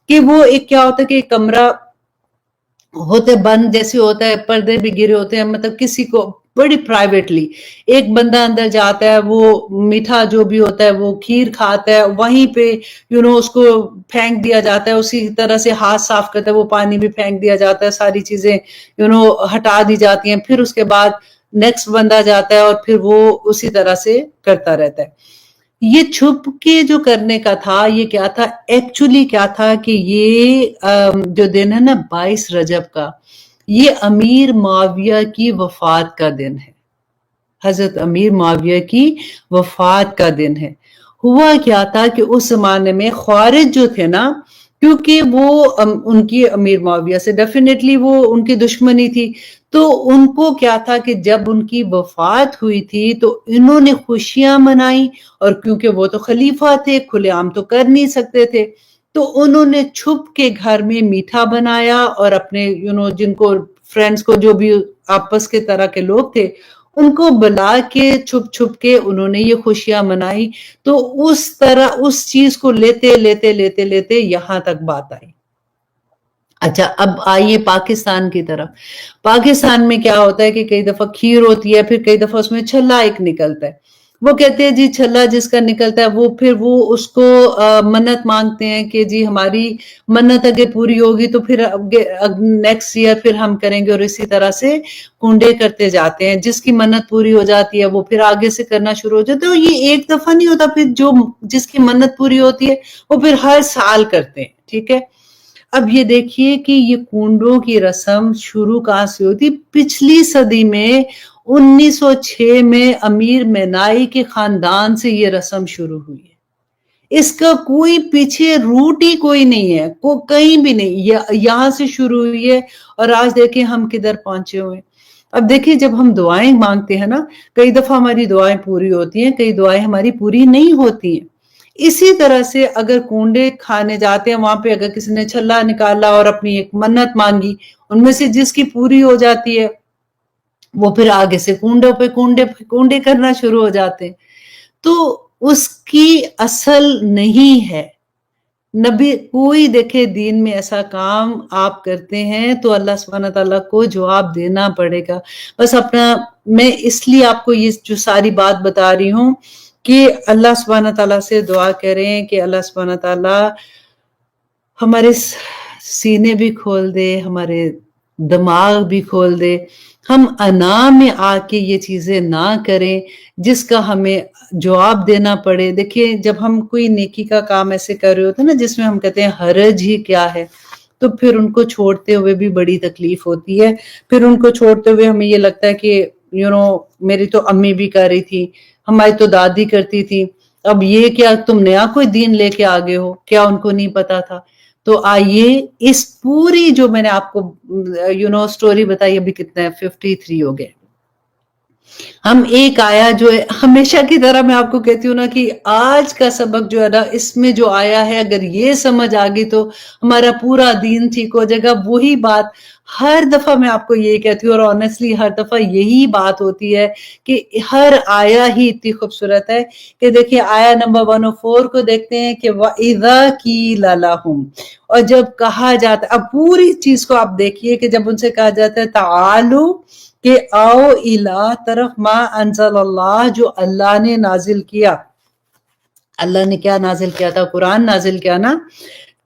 کہ وہ ایک کیا ہوتا ہے کہ ایک کمرہ ہوتے بند جیسے ہوتا ہے، پردے بھی گرے ہوتے ہیں، مطلب کسی کو بڑی پرائیویٹلی ایک بندہ اندر جاتا ہے، وہ میٹھا جو بھی ہوتا ہے وہ کھیر کھاتا ہے، وہیں پہ اس کو پھینک دیا جاتا ہے، اسی طرح سے ہاتھ صاف کرتا ہے، وہ پانی بھی پھینک دیا جاتا ہے، ساری چیزیں ہٹا دی جاتی ہیں. پھر اس کے بعد نیکسٹ بندہ جاتا ہے اور پھر وہ اسی طرح سے کرتا رہتا ہے. یہ چھپ کے جو کرنے کا تھا، یہ کیا تھا ایکچولی، کیا تھا کہ یہ جو دن ہے نا 22 رجب کا، یہ امیر معاویہ کی وفات کا دن ہے. حضرت امیر معاویہ کی وفات کا دن ہے. ہوا کیا تھا کہ اس زمانے میں خوارج جو تھے نا، کیونکہ وہ ان کی امیر معاویہ سے ڈیفینیٹلی وہ ان کی دشمنی تھی، تو ان کو کیا تھا کہ جب ان کی وفات ہوئی تھی تو انہوں نے خوشیاں منائی، اور کیونکہ وہ تو خلیفہ تھے، کھلے عام تو کر نہیں سکتے تھے، تو انہوں نے چھپ کے گھر میں میٹھا بنایا اور اپنے جن کو فرینڈز کو، جو بھی آپس کے طرح کے لوگ تھے، ان کو بلا کے چھپ چھپ کے انہوں نے یہ خوشیاں منائی. تو اس طرح اس چیز کو لیتے لیتے لیتے لیتے یہاں تک بات آئی. اچھا، اب آئیے پاکستان کی طرف. پاکستان میں کیا ہوتا ہے کہ کئی دفعہ کھیر ہوتی ہے، پھر کئی دفعہ اس میں چھلا ایک نکلتا ہے. وہ کہتے ہیں جی چھلا جس کا نکلتا ہے وہ پھر وہ اس کو منت مانگتے ہیں کہ جی ہماری منت اگر پوری ہوگی تو پھر نیکسٹ ایئر پھر ہم کریں گے، اور اسی طرح سے کنڈے کرتے جاتے ہیں. جس کی منت پوری ہو جاتی ہے وہ پھر آگے سے کرنا شروع ہو جاتا ہے. اور یہ ایک دفعہ نہیں ہوتا، پھر جس کی منت پوری ہوتی ہے وہ پھر ہر سال کرتے ہیں. ٹھیک ہے، اب یہ دیکھیے کہ یہ کنڈوں کی رسم شروع کہاں سے ہوتی. پچھلی صدی میں 1906 میں امیر مینائی کے خاندان سے یہ رسم شروع ہوئی ہے. اس کا کوئی پیچھے روٹ ہی کوئی نہیں ہے، کہیں بھی نہیں، یہاں سے شروع ہوئی ہے اور آج دیکھیں ہم کدھر پہنچے ہوئے. اب دیکھیں جب ہم دعائیں مانگتے ہیں نا، کئی دفعہ ہماری دعائیں پوری ہوتی ہیں، کئی دعائیں ہماری پوری نہیں ہوتی ہیں. اسی طرح سے اگر کنڈے کھانے جاتے ہیں، وہاں پہ اگر کسی نے چھلا نکالا اور اپنی ایک منت مانگی، ان میں سے جس کی پوری ہو جاتی ہے وہ پھر آگے سے کنڈوں پہ کنڈے کرنا شروع ہو جاتے ہیں. تو اس کی اصل نہیں ہے نبی کوئی دیکھے دین میں ایسا کام آپ کرتے ہیں تو اللہ سبحانہ تعالیٰ کو جواب دینا پڑے گا. بس اپنا میں اس لیے آپ کو یہ جو ساری بات بتا رہی ہوں کہ اللہ سبحانہ تعالیٰ سے دعا کریں کہ اللہ سبحانہ تعالیٰ ہمارے سینے بھی کھول دے، ہمارے دماغ بھی کھول دے، ہم انا میں آ کے یہ چیزیں نہ کریں جس کا ہمیں جواب دینا پڑے. دیکھیے جب ہم کوئی نیکی کا کام ایسے کر رہے ہوتے ہیں نا جس میں ہم کہتے ہیں حرج ہی کیا ہے، تو پھر ان کو چھوڑتے ہوئے بھی بڑی تکلیف ہوتی ہے. پھر ان کو چھوڑتے ہوئے ہمیں یہ لگتا ہے کہ میری تو امی بھی کر رہی تھی، ہماری تو دادی کرتی تھی، اب یہ کیا تم نیا کوئی دین لے کے آگے ہو، کیا ان کو نہیں پتا تھا؟ تو آئیے اس پوری جو میں نے آپ کو سٹوری بتائی، ابھی کتنا ہے 53 ہو گئے. ہم ایک آیا جو ہے ہمیشہ کی طرح میں آپ کو کہتی ہوں نا کہ آج کا سبق جو ہے نا اس میں جو آیا ہے اگر یہ سمجھ آ گئی تو ہمارا پورا دین ٹھیک ہو جائے گا. وہی بات ہر دفعہ میں آپ کو یہی کہتی ہوں اور آنیسٹلی ہر دفعہ یہی بات ہوتی ہے کہ ہر آیا ہی اتنی خوبصورت ہے کہ دیکھیں آیا نمبر 104 کو دیکھتے ہیں کہ وَإِذَا قِيلَ لَهُمْ، اور جب کہا جاتا ہے، اب پوری چیز کو آپ دیکھیے کہ جب ان سے کہا جاتا ہے تعالو کہ آؤ الہ طرف ما انزل اللہ، جو اللہ نے نازل کیا. اللہ نے کیا نازل کیا تھا؟ قرآن نازل کیا نا،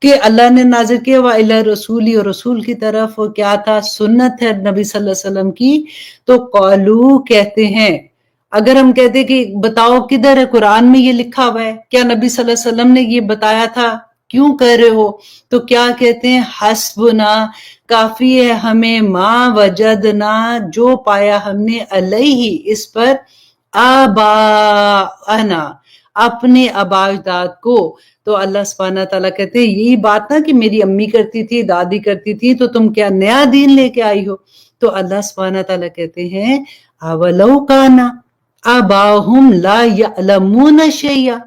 کہ اللہ نے نازل کیا وَإِلَى رسولی، اور رسول کی طرف وہ کیا تھا؟ سنت ہے نبی صلی اللہ علیہ وسلم کی. تو قالو کہتے ہیں، اگر ہم کہتے کہ بتاؤ کدھر ہے قرآن میں یہ لکھا ہوا ہے، کیا نبی صلی اللہ علیہ وسلم نے یہ بتایا تھا، کیوں کہہ رہے ہو؟ تو کیا کہتے ہیں؟ حسبنا، کافی ہے ہمیں، ما وجدنا، جو پایا ہم نے، علیہ اس پر، آباءنا، اپنے آباء اجداد کو. تو اللہ سبحانہ تعالیٰ کہتے ہیں یہی بات نا کہ میری امی کرتی تھی، دادی کرتی تھی، تو تم کیا نیا دین لے کے آئی ہو؟ تو اللہ سبحانہ تعالیٰ کہتے ہیں اولو کانا آباؤہم لا یعلمون شیئا،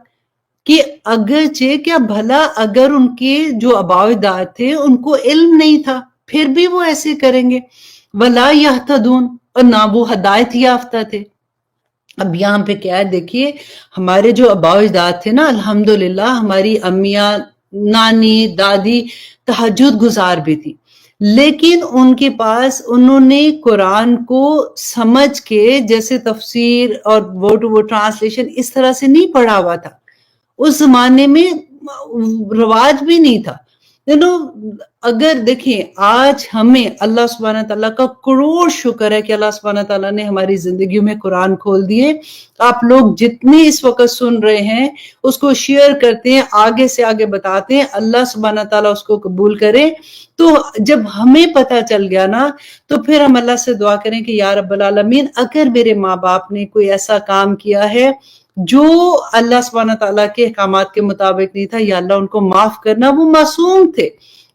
کہ اگرچہ کیا بھلا اگر ان کے جو آباء اجداد تھے ان کو علم نہیں تھا پھر بھی وہ ایسے کریں گے، ولا یہتدون، اور نہ وہ ہدایت یافتہ تھے. اب یہاں پہ کیا ہے دیکھیے، ہمارے جو آباء اجداد تھے نا الحمدللہ، ہماری امیاں، نانی، دادی تہجد گزار بھی تھی، لیکن ان کے پاس انہوں نے قرآن کو سمجھ کے جیسے تفسیر اور ورڈ ٹو ورڈ ٹرانسلیشن اس طرح سے نہیں پڑھا ہوا تھا. اس زمانے میں رواج بھی نہیں تھا. اگر دیکھیں آج ہمیں اللہ سبحانہ تعالیٰ کا کروڑ شکر ہے کہ اللہ سبحانہ تعالیٰ نے ہماری زندگیوں میں قرآن کھول دیے. آپ لوگ جتنے اس وقت سن رہے ہیں اس کو شیئر کرتے ہیں، آگے سے آگے بتاتے ہیں، اللہ سبحانہ تعالیٰ اس کو قبول کرے. تو جب ہمیں پتہ چل گیا نا تو پھر ہم اللہ سے دعا کریں کہ یا رب العالمین، اگر میرے ماں باپ نے کوئی ایسا کام کیا ہے جو اللہ سبحانہ تعالیٰ کے احکامات کے مطابق نہیں تھا، یا اللہ ان کو معاف کرنا، وہ معصوم تھے،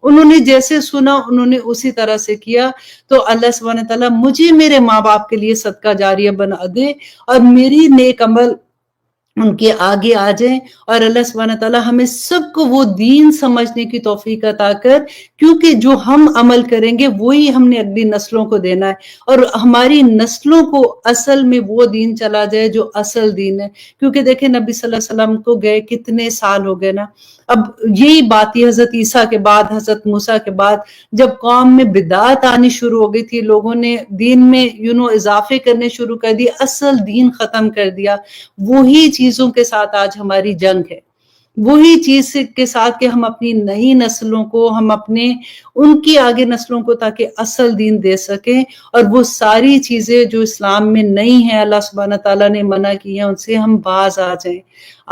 انہوں نے جیسے سنا انہوں نے اسی طرح سے کیا. تو اللہ سبحانہ تعالیٰ مجھے میرے ماں باپ کے لیے صدقہ جاریہ بنا دے اور میری نیک عمل ان کے آگے آ جائیں، اور اللہ سبحانہ تعالیٰ ہمیں سب کو وہ دین سمجھنے کی توفیق عطا کر، کیونکہ جو ہم عمل کریں گے وہی ہم نے اگلی نسلوں کو دینا ہے، اور ہماری نسلوں کو اصل میں وہ دین چلا جائے جو اصل دین ہے. کیونکہ دیکھیں نبی صلی اللہ علیہ وسلم کو گئے کتنے سال ہو گئے نا. اب یہی بات یہ حضرت عیسیٰ کے بعد، حضرت موسیٰ کے بعد، جب قوم میں بدعات آنی شروع ہو گئی تھی، لوگوں نے دین میں اضافے کرنے شروع کر دیے، اصل دین ختم کر دیا. وہی چیزوں کے ساتھ آج ہماری جنگ ہے، وہی چیز کے ساتھ کہ ہم اپنی نئی نسلوں کو، ہم اپنے ان کی آگے نسلوں کو تاکہ اصل دین دے سکیں، اور وہ ساری چیزیں جو اسلام میں نہیں ہیں، اللہ سبحانہ تعالیٰ نے منع کی ہیں، ان سے ہم باز آ جائیں.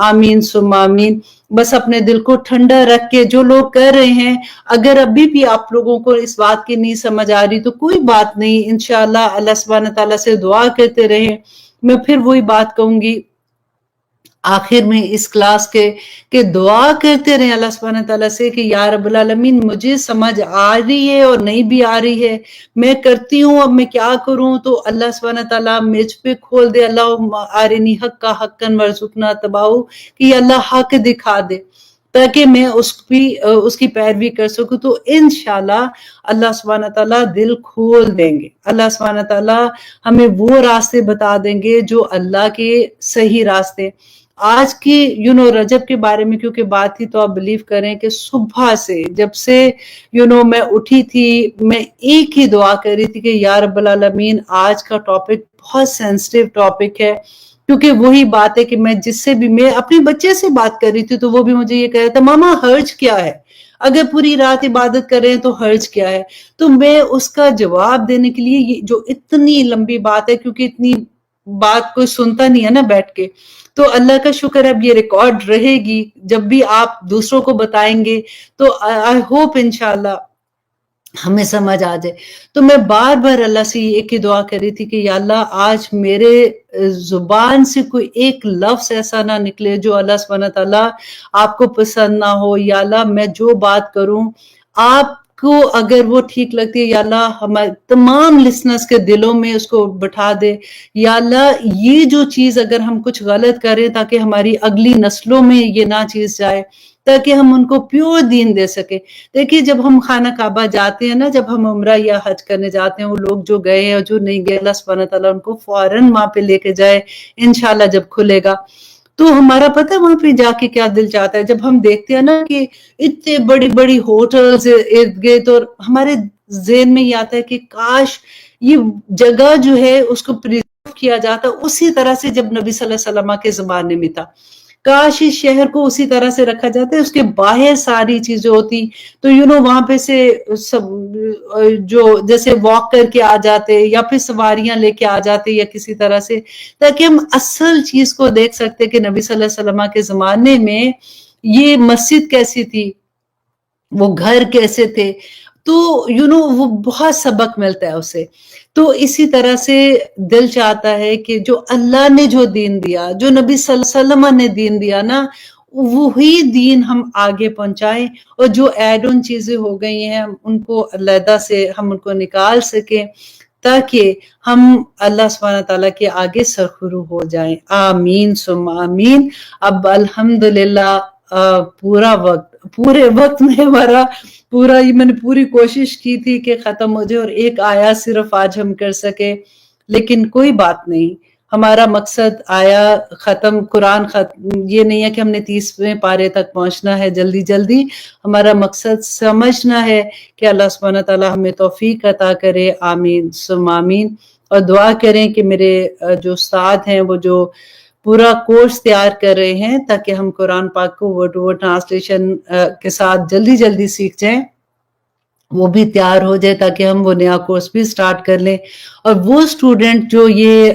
آمین ثم آمین. بس اپنے دل کو ٹھنڈا رکھ کے جو لوگ کر رہے ہیں، اگر ابھی بھی آپ لوگوں کو اس بات کی نہیں سمجھ آ رہی تو کوئی بات نہیں، انشاءاللہ اللہ سبحانہ تعالیٰ سے دعا کرتے رہیں. میں پھر وہی بات کہوں گی آخر میں اس کلاس کے کہ دعا کرتے رہیں اللہ سبحانہ تعالیٰ سے کہ یا رب العالمین مجھے سمجھ آ رہی ہے اور نہیں بھی آ رہی ہے، میں کرتی ہوں، اب میں کیا کروں؟ تو اللہ سبحانہ تعالیٰ مجھ پہ کھول دے، اللہ آرنی حقا حقا وارزقنا اتباعہ، کہ اللہ حق دکھا دے تاکہ میں اس کی پیروی کر سکوں. تو انشاءاللہ اللہ سبحانہ تعالیٰ دل کھول دیں گے، اللہ سبحانہ تعالیٰ ہمیں وہ راستے بتا دیں گے جو اللہ کے صحیح راستے. آج کی رجب کے بارے میں کیونکہ بات تھی، تو آپ بلیو کریں کہ صبح سے جب سے میں اٹھی تھی، میں ایک ہی دعا کر رہی تھی کہ یا رب العالمین آج کا ٹاپک بہت سینسٹیو ٹاپک ہے، کیونکہ وہی بات ہے کہ میں جس سے بھی میں اپنے بچے سے بات کر رہی تھی تو وہ بھی مجھے یہ کہہ رہا تھا ماما حرج کیا ہے، اگر پوری رات عبادت کر رہے ہیں تو حرج کیا ہے؟ تو میں اس کا جواب دینے کے لیے، یہ جو اتنی لمبی بات ہے کیونکہ اتنی بات کوئی سنتا نہیں ہے نا بیٹھ کے، تو اللہ کا شکر ہے اب یہ ریکارڈ رہے گی، جب بھی آپ دوسروں کو بتائیں گے تو آئی ہوپ انشاءاللہ ہمیں سمجھ آ جائے۔ تو میں بار بار اللہ سے ایک ہی دعا کر رہی تھی کہ یا اللہ آج میرے زبان سے کوئی ایک لفظ ایسا نہ نکلے جو اللہ سبحانہ تعالیٰ آپ کو پسند نہ ہو، یا اللہ میں جو بات کروں آپ کو اگر وہ ٹھیک لگتی ہے، یا اللہ ہمارے تمام لسنرز کے دلوں میں اس کو بٹھا دے، یا اللہ یہ جو چیز اگر ہم کچھ غلط کریں تاکہ ہماری اگلی نسلوں میں یہ نہ چیز جائے، تاکہ ہم ان کو پیور دین دے سکیں۔ دیکھیے جب ہم خانہ کعبہ جاتے ہیں نا، جب ہم عمرہ یا حج کرنے جاتے ہیں، وہ لوگ جو گئے ہیں اور جو نہیں گئے، اللہ سبحانہ تعالیٰ ان کو فوراً وہاں پہ لے کے جائے انشاءاللہ جب کھلے گا۔ تو ہمارا پتہ ہے وہاں پہ جا کے کیا دل چاہتا ہے، جب ہم دیکھتے ہیں نا کہ اتنے بڑی بڑی ہوٹلز ارد گرد، اور ہمارے ذہن میں یہ آتا ہے کہ کاش یہ جگہ جو ہے اس کو پریزرو کیا جاتا اسی طرح سے جب نبی صلی اللہ علیہ وسلم کے زمانے میں تھا، کاش اس شہر کو اسی طرح سے رکھا جاتا ہے، اس کے باہر ساری چیزیں ہوتی تو وہاں پہ سے سب جو جیسے واک کر کے آ جاتے یا پھر سواریاں لے کے آ جاتے یا کسی طرح سے، تاکہ ہم اصل چیز کو دیکھ سکتے کہ نبی صلی اللہ علیہ وسلم کے زمانے میں یہ مسجد کیسی تھی، وہ گھر کیسے تھے، تو وہ بہت سبق ملتا ہے اسے۔ تو اسی طرح سے دل چاہتا ہے کہ جو اللہ نے جو دین دیا، جو نبی صلی اللہ علیہ وسلم نے دین دیا نا، وہی دین ہم آگے پہنچائیں، اور جو ایڈ آن چیزیں ہو گئی ہیں ان کو علیحدہ سے ہم ان کو نکال سکیں، تاکہ ہم اللہ سبحانہ تعالیٰ کے آگے سرخرو ہو جائیں۔ آمین ثم آمین۔ اب الحمدللہ پورے وقت میں ہمارا میں نے پوری کوشش کی تھی کہ ختم ہو جائے، اور ایک آیا صرف آج ہم کر سکے، لیکن کوئی بات نہیں، ہمارا مقصد آیا ختم، قرآن ختم، یہ نہیں ہے کہ ہم نے 30ویں پارے تک پہنچنا ہے جلدی جلدی، ہمارا مقصد سمجھنا ہے کہ اللہ سبحانہ تعالیٰ ہمیں توفیق عطا کرے۔ آمین ثم آمین۔ اور دعا کریں کہ میرے جو استاد ہیں وہ جو پورا کورس تیار کر رہے ہیں تاکہ ہم قرآن پاک کو ورڈ ٹو ورڈ ٹرانسلیشن کے ساتھ جلدی جلدی سیکھ جائیں، وہ بھی تیار ہو جائے تاکہ ہم وہ نیا کورس بھی سٹارٹ کر لیں۔ اور وہ اسٹوڈنٹ جو یہ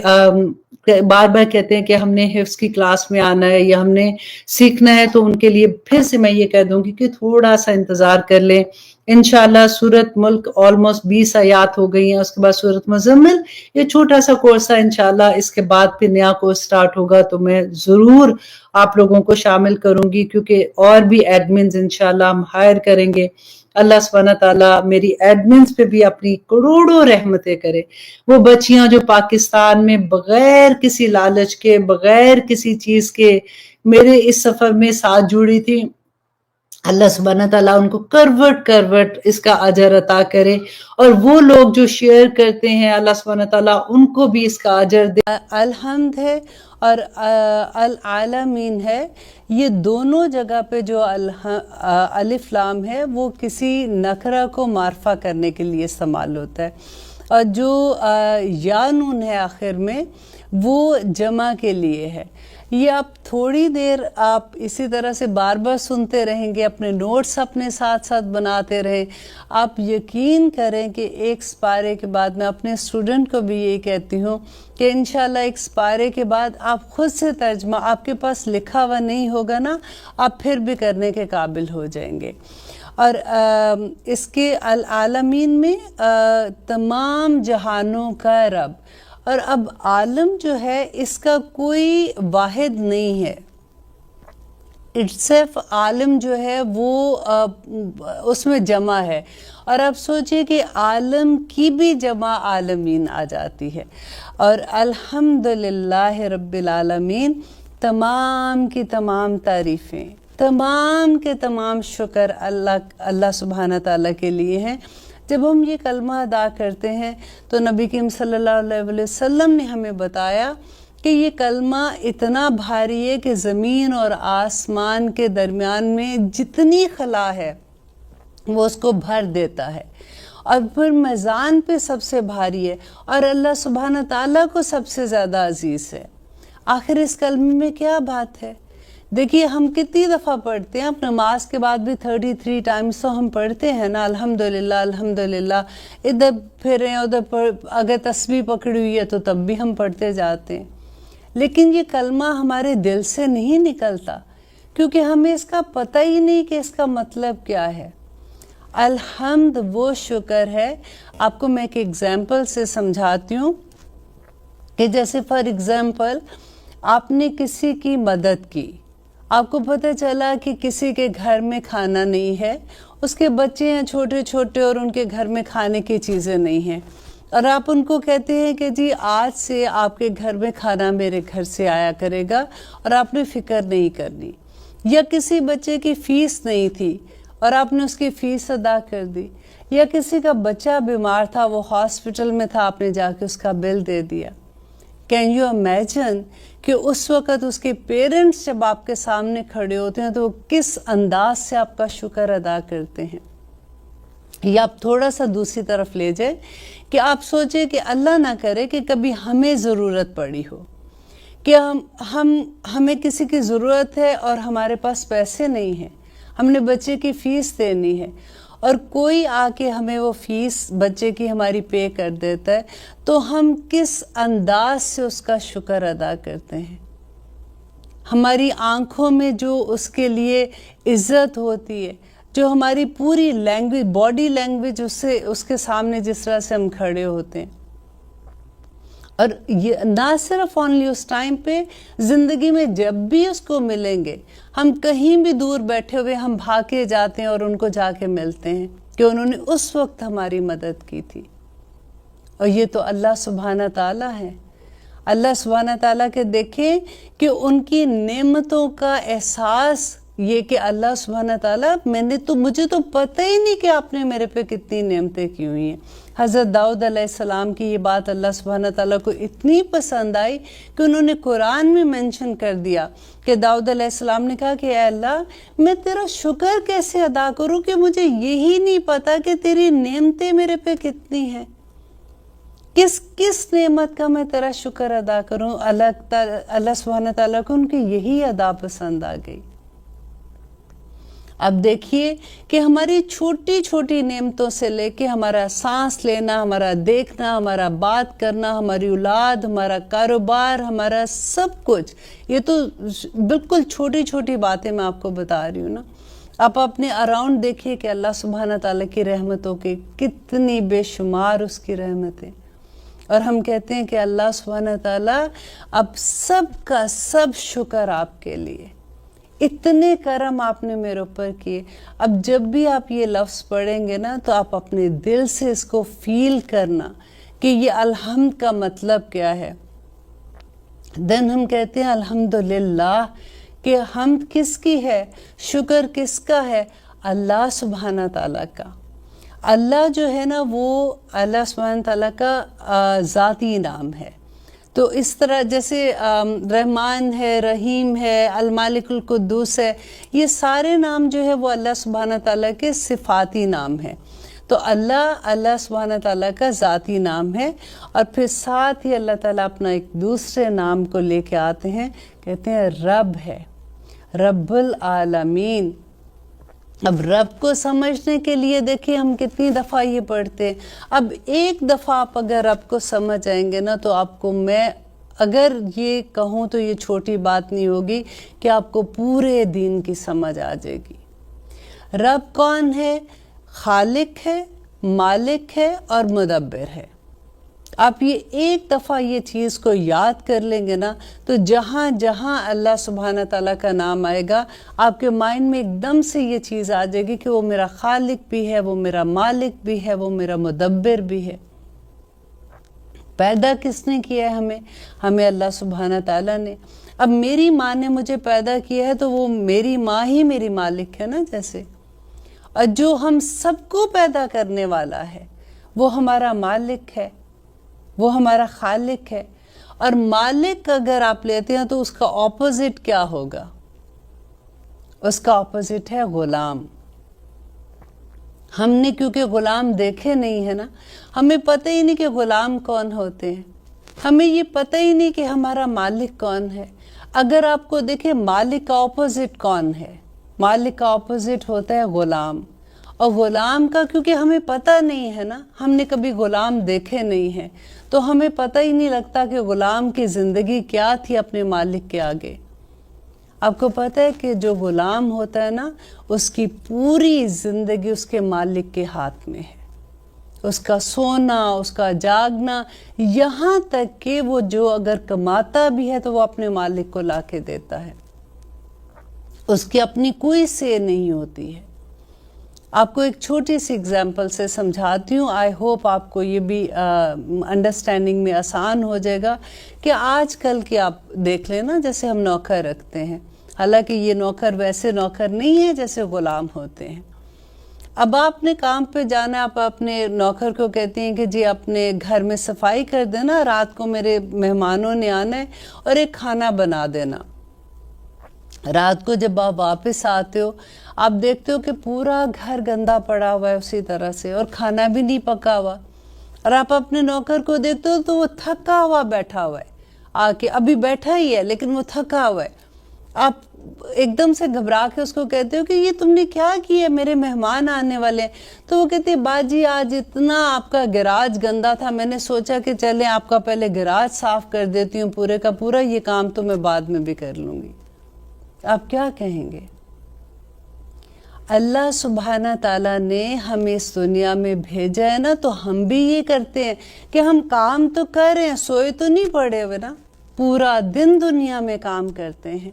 بار بار کہتے ہیں کہ ہم نے حفظ کی کلاس میں آنا ہے یا ہم نے سیکھنا ہے، تو ان کے لیے پھر سے میں یہ کہہ دوں گی کہ تھوڑا سا انتظار کر لیں۔ انشاءاللہ سورت ملک آلموسٹ 20 آیات ہو گئی ہیں، اس کے بعد سورت مزمل، یہ چھوٹا سا کورس ہے، انشاءاللہ اس کے بعد پھر نیا کورس سٹارٹ ہوگا تو میں ضرور آپ لوگوں کو شامل کروں گی، کیونکہ اور بھی ایڈمنز انشاءاللہ ہم ہائر کریں گے۔ اللہ سبحانہ تعالیٰ میری ایڈمنز پہ بھی اپنی کروڑوں رحمتیں کرے۔ وہ بچیاں جو پاکستان میں بغیر کسی لالچ کے، بغیر کسی چیز کے میرے اس سفر میں ساتھ جڑی تھی، اللہ سبحانہ تعالیٰ ان کو کروٹ اس کا اجر عطا کرے، اور وہ لوگ جو شیئر کرتے ہیں اللہ سبحانہ تعالیٰ ان کو بھی اس کا اجر دے۔ الحمد ہے اور العالمین ہے، یہ دونوں جگہ پہ جو الف لام ہے وہ کسی نکرہ کو معرفہ کرنے کے لیے استعمال ہوتا ہے، اور جو یا نون ہے آخر میں وہ جمع کے لیے ہے۔ یہ آپ تھوڑی دیر آپ اسی طرح سے بار بار سنتے رہیں گے، اپنے نوٹس اپنے ساتھ ساتھ بناتے رہیں۔ آپ یقین کریں کہ ایک سپارے کے بعد، میں اپنے اسٹوڈنٹ کو بھی یہی کہتی ہوں کہ انشاءاللہ ایک سپارے کے بعد آپ خود سے ترجمہ، آپ کے پاس لکھا ہوا نہیں ہوگا نا، آپ پھر بھی کرنے کے قابل ہو جائیں گے۔ اور اس کے العالمین میں تمام جہانوں کا رب، اور اب عالم جو ہے اس کا کوئی واحد نہیں ہے، صرف عالم جو ہے وہ اس میں جمع ہے، اور اب سوچئے کہ عالم کی بھی جمع عالمین آ جاتی ہے۔ اور الحمدللہ رب العالمین، تمام کی تمام تعریفیں، تمام کے تمام شکر اللہ سبحانہ تعالیٰ کے لیے ہیں۔ جب ہم یہ کلمہ ادا کرتے ہیں تو نبی کریم صلی اللہ علیہ وسلم نے ہمیں بتایا کہ یہ کلمہ اتنا بھاری ہے کہ زمین اور آسمان کے درمیان میں جتنی خلا ہے وہ اس کو بھر دیتا ہے، اور پھر میزان پہ سب سے بھاری ہے، اور اللہ سبحانہ تعالیٰ کو سب سے زیادہ عزیز ہے۔ آخر اس کلمے میں کیا بات ہے؟ دیکھیے ہم کتنی دفعہ پڑھتے ہیں، اب نماز کے بعد بھی 33 ٹائمز تو ہم پڑھتے ہیں نا، الحمدللہ الحمدللہ، ادھر پھریں ادھر اگر تسبیح پکڑی ہوئی ہے تو تب بھی ہم پڑھتے جاتے ہیں، لیکن یہ کلمہ ہمارے دل سے نہیں نکلتا، کیونکہ ہمیں اس کا پتہ ہی نہیں کہ اس کا مطلب کیا ہے۔ الحمد وہ شکر ہے، آپ کو میں ایک ایگزامپل سے سمجھاتی ہوں کہ جیسے فار ایگزامپل آپ نے کسی کی مدد کی، آپ کو پتہ چلا کہ کسی کے گھر میں کھانا نہیں ہے، اس کے بچے ہیں چھوٹے چھوٹے اور ان کے گھر میں کھانے کی چیزیں نہیں ہیں، اور آپ ان کو کہتے ہیں کہ جی آج سے آپ کے گھر میں کھانا میرے گھر سے آیا کرے گا اور آپ نے فکر نہیں کرنی۔ یا کسی بچے کی فیس نہیں تھی اور آپ نے اس کی فیس ادا کر دی، یا کسی کا بچہ بیمار تھا، وہ ہاسپٹل میں تھا، آپ نے جا کے اس کا بل دے دیا۔ کین یو امیجن کہ اس وقت اس کے پیرنٹس جب آپ کے سامنے کھڑے ہوتے ہیں تو وہ کس انداز سے آپ کا شکر ادا کرتے ہیں؟ یا آپ تھوڑا سا دوسری طرف لے جائیں کہ آپ سوچیں کہ اللہ نہ کرے کہ کبھی ہمیں ضرورت پڑی ہو، کہ ہمیں کسی کی ضرورت ہے اور ہمارے پاس پیسے نہیں ہیں، ہم نے بچے کی فیس دینی ہے، اور کوئی آ کے ہمیں وہ فیس بچے کی ہماری پے کر دیتا ہے، تو ہم کس انداز سے اس کا شکر ادا کرتے ہیں؟ ہماری آنکھوں میں جو اس کے لیے عزت ہوتی ہے، جو ہماری پوری لینگویج، باڈی لینگویج اس کے سامنے جس طرح سے ہم کھڑے ہوتے ہیں، اور یہ نہ صرف اونلی اس ٹائم پہ، زندگی میں جب بھی اس کو ملیں گے، ہم کہیں بھی دور بیٹھے ہوئے ہم بھاگ کے جاتے ہیں اور ان کو جا کے ملتے ہیں کہ انہوں نے اس وقت ہماری مدد کی تھی۔ اور یہ تو اللہ سبحانہ تعالیٰ ہے۔ اللہ سبحانہ تعالیٰ کے دیکھیں کہ ان کی نعمتوں کا احساس یہ کہ اللہ سبحانہ تعالیٰ مجھے تو پتہ ہی نہیں کہ آپ نے میرے پہ کتنی نعمتیں کی ہوئی ہیں۔ حضرت داؤد علیہ السلام کی یہ بات اللہ سبحانہ تعالیٰ کو اتنی پسند آئی کہ انہوں نے قرآن میں منشن کر دیا کہ داؤد علیہ السلام نے کہا کہ اے اللہ، میں تیرا شکر کیسے ادا کروں کہ مجھے یہی نہیں پتا کہ تیری نعمتیں میرے پہ کتنی ہیں، کس نعمت کا میں تیرا شکر ادا کروں۔ اللہ سبحانہ تعالیٰ کو ان کی یہی ادا پسند آ گئی۔ اب دیکھیے کہ ہماری چھوٹی چھوٹی نعمتوں سے لے کے ہمارا سانس لینا، ہمارا دیکھنا، ہمارا بات کرنا، ہماری اولاد، ہمارا کاروبار، ہمارا سب کچھ، یہ تو بالکل چھوٹی چھوٹی باتیں میں آپ کو بتا رہی ہوں نا۔ آپ اپنے اراؤنڈ دیکھیے کہ اللہ سبحانہ تعالیٰ کی رحمتوں کے کتنی بے شمار اس کی رحمتیں، اور ہم کہتے ہیں کہ اللہ سبحانہ تعالیٰ اب سب کا سب شکر آپ کے لیے، اتنے کرم آپ نے میرے اوپر کیے۔ اب جب بھی آپ یہ لفظ پڑھیں گے نا تو آپ اپنے دل سے اس کو فیل کرنا کہ یہ الحمد کا مطلب کیا ہے۔ دن ہم کہتے ہیں الحمدللہ، کہ حمد کس کی ہے، شکر کس کا ہے؟ اللہ سبحانہ تعالیٰ کا۔ اللہ جو ہے نا وہ اللہ سبحانہ تعالیٰ کا ذاتی نام ہے۔ تو اس طرح جیسے رحمان ہے، رحیم ہے، المالک القدوس ہے، یہ سارے نام جو ہے وہ اللہ سبحانہ تعالیٰ کے صفاتی نام ہیں۔ تو اللہ سبحانہ تعالیٰ کا ذاتی نام ہے، اور پھر ساتھ ہی اللہ تعالیٰ اپنا ایک دوسرے نام کو لے کے آتے ہیں، کہتے ہیں رب ہے، رب العالمین۔ اب رب کو سمجھنے کے لیے دیکھیں ہم کتنی دفعہ یہ پڑھتے ہیں۔ اب ایک دفعہ آپ اگر رب کو سمجھ آئیں گے نا تو آپ کو میں اگر یہ کہوں تو یہ چھوٹی بات نہیں ہوگی کہ آپ کو پورے دین کی سمجھ آ جائے گی۔ رب کون ہے؟ خالق ہے، مالک ہے اور مدبر ہے۔ آپ یہ ایک دفعہ یہ چیز کو یاد کر لیں گے نا تو جہاں جہاں اللہ سبحانہ تعالیٰ کا نام آئے گا آپ کے مائنڈ میں ایک دم سے یہ چیز آ جائے گی کہ وہ میرا خالق بھی ہے، وہ میرا مالک بھی ہے، وہ میرا مدبر بھی ہے۔ پیدا کس نے کیا ہے ہمیں اللہ سبحانہ تعالیٰ نے۔ اب میری ماں نے مجھے پیدا کیا ہے تو وہ میری ماں ہی میری مالک ہے نا جیسے، اور جو ہم سب کو پیدا کرنے والا ہے وہ ہمارا مالک ہے، وہ ہمارا خالق ہے۔ اور مالک اگر آپ لیتے ہیں تو اس کا اپوزٹ کیا ہوگا؟ اس کا اپوزٹ ہے غلام۔ ہم نے کیونکہ غلام دیکھے نہیں ہے نا، ہمیں پتہ ہی نہیں کہ غلام کون ہوتے ہیں، ہمیں یہ پتہ ہی نہیں کہ ہمارا مالک کون ہے۔ اگر آپ کو دیکھیں مالک کا اپوزٹ کون ہے؟ مالک کا اپوزٹ ہوتا ہے غلام۔ اور غلام کا کیونکہ ہمیں پتہ نہیں ہے نا، ہم نے کبھی غلام دیکھے نہیں ہیں، تو ہمیں پتہ ہی نہیں لگتا کہ غلام کی زندگی کیا تھی اپنے مالک کے آگے۔ آپ کو پتہ ہے کہ جو غلام ہوتا ہے نا، اس کی پوری زندگی اس کے مالک کے ہاتھ میں ہے، اس کا سونا، اس کا جاگنا، یہاں تک کہ وہ جو اگر کماتا بھی ہے تو وہ اپنے مالک کو لا کے دیتا ہے، اس کی اپنی کوئی سے نہیں ہوتی ہے۔ آپ کو ایک چھوٹی سی اگزامپل سے سمجھاتی ہوں، آئی ہوپ آپ کو یہ بھی انڈرسٹینڈنگ میں آسان ہو جائے گا کہ آج کل کی آپ دیکھ لیں نا، جیسے ہم نوکر رکھتے ہیں، حالانکہ یہ نوکر ویسے نوکر نہیں ہے جیسے غلام ہوتے ہیں۔ اب آپ نے کام پہ جانا، آپ اپنے نوکر کو کہتے ہیں کہ جی اپنے گھر میں صفائی کر دینا، رات کو میرے مہمانوں نے آنا ہے اور ایک کھانا بنا دینا۔ رات کو جب آپ واپس آتے ہو، آپ دیکھتے ہو کہ پورا گھر گندا پڑا ہوا ہے اسی طرح سے، اور کھانا بھی نہیں پکا ہوا، اور آپ اپنے نوکر کو دیکھتے ہو تو وہ تھکا ہوا بیٹھا ہوا ہے، آ کے ابھی بیٹھا ہی ہے لیکن وہ تھکا ہوا ہے۔ آپ ایک دم سے گھبرا کے اس کو کہتے ہو کہ یہ تم نے کیا کیا، میرے مہمان آنے والے ہیں۔ تو وہ کہتے ہیں باجی آج اتنا آپ کا گراج گندا تھا، میں نے سوچا کہ چلیں آپ کا پہلے گراج صاف کر دیتی ہوں پورے کا پورا، یہ کام تو میں بعد میں بھی کر لوں گی۔ آپ کیا کہیں گے؟ اللہ سبحانہ تعالیٰ نے ہمیں اس دنیا میں بھیجا ہے نا، تو ہم بھی یہ کرتے ہیں کہ ہم کام تو کر رہے ہیں، سوئے تو نہیں پڑے ہوئے نا، پورا دن دنیا میں کام کرتے ہیں،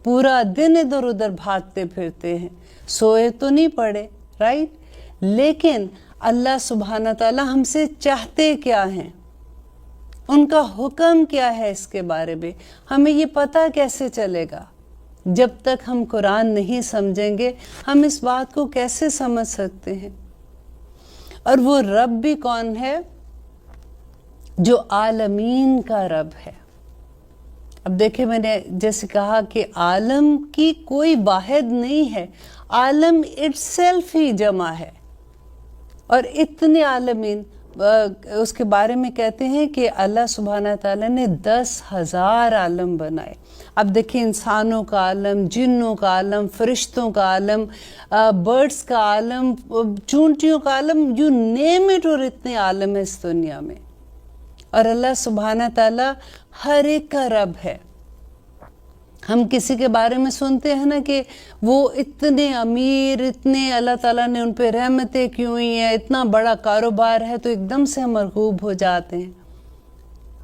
پورا دن ادھر ادھر بھاگتے پھرتے ہیں، سوئے تو نہیں پڑے، رائٹ؟ لیکن اللہ سبحانہ تعالیٰ ہم سے چاہتے کیا ہیں، ان کا حکم کیا ہے، اس کے بارے میں ہمیں یہ پتہ کیسے چلے گا؟ جب تک ہم قرآن نہیں سمجھیں گے ہم اس بات کو کیسے سمجھ سکتے ہیں؟ اور وہ رب بھی کون ہے؟ جو عالمین کا رب ہے۔ اب دیکھیں میں نے جیسے کہا کہ عالم کی کوئی واحد نہیں ہے، عالم اٹ سیلف ہی جمع ہے، اور اتنے عالمین اس کے بارے میں کہتے ہیں کہ اللہ سبحانہ تعالیٰ نے 10,000 عالم بنائے۔ اب دیکھیں انسانوں کا عالم، جنوں کا عالم، فرشتوں کا عالم، برڈز کا عالم، چونٹیوں کا عالم، یو نیم اٹ، اور اتنے عالم ہیں اس دنیا میں، اور اللہ سبحانہ تعالیٰ ہر ایک کا رب ہے۔ ہم کسی کے بارے میں سنتے ہیں نا کہ وہ اتنے امیر، اتنے اللہ تعالیٰ نے ان پہ رحمتیں کی ہوئی ہیں، اتنا بڑا کاروبار ہے، تو ایک دم سے ہم مرغوب ہو جاتے ہیں۔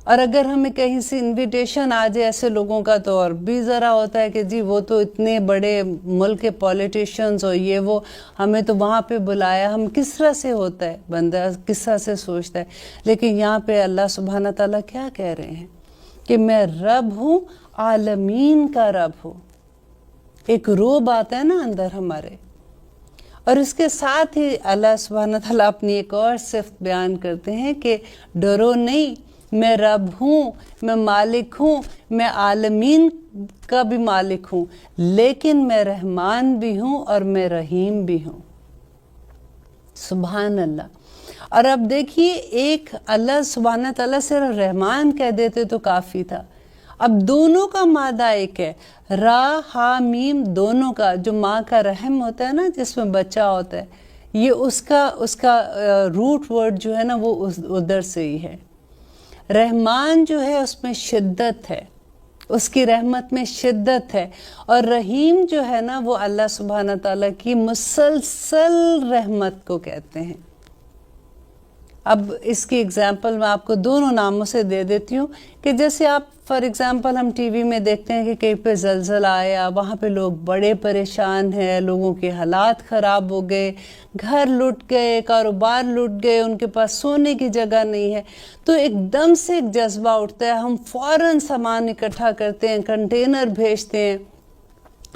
اور اگر ہمیں کہیں سے انویٹیشن آ جائے ایسے لوگوں کا تو اور بھی ذرا ہوتا ہے کہ جی وہ تو اتنے بڑے ملک کے پولیٹیشنز اور یہ وہ، ہمیں تو وہاں پہ بلایا، ہم کس طرح سے ہوتا ہے، بندہ کس طرح سے سوچتا ہے۔ لیکن یہاں پہ اللہ سبحانہ تعالیٰ کیا کہہ رہے ہیں کہ میں رب ہوں، عالمین کا رب ہوں۔ ایک روب آتا ہے نا اندر ہمارے، اور اس کے ساتھ ہی اللہ سبحانہ تعالیٰ اپنی ایک اور صفت بیان کرتے ہیں کہ ڈرو نہیں، میں رب ہوں، میں مالک ہوں، میں عالمین کا بھی مالک ہوں، لیکن میں رحمان بھی ہوں اور میں رحیم بھی ہوں۔ سبحان اللہ۔ اور اب دیکھیے، ایک اللہ سبحانہ تعالیٰ صرف رحمان کہہ دیتے تو کافی تھا، اب دونوں کا مادہ ایک ہے، را ہا میم، دونوں کا، جو ماں کا رحم ہوتا ہے نا جس میں بچہ ہوتا ہے، یہ اس کا روٹ ورڈ جو ہے نا وہ ادھر سے ہی ہے۔ رحمان جو ہے اس میں شدت ہے، اس کی رحمت میں شدت ہے، اور رحیم جو ہے نا وہ اللہ سبحانہ تعالیٰ کی مسلسل رحمت کو کہتے ہیں۔ اب اس کی اگزامپل میں آپ کو دونوں ناموں سے دے دیتی ہوں کہ جیسے آپ فار ایگزامپل ہم ٹی وی میں دیکھتے ہیں کہ کہیں پہ زلزلہ آیا، وہاں پہ لوگ بڑے پریشان ہیں، لوگوں کے حالات خراب ہو گئے، گھر لٹ گئے، کاروبار لٹ گئے، ان کے پاس سونے کی جگہ نہیں ہے، تو ایک دم سے ایک جذبہ اٹھتا ہے، ہم فوراً سامان اکٹھا کرتے ہیں، کنٹینر بھیجتے ہیں،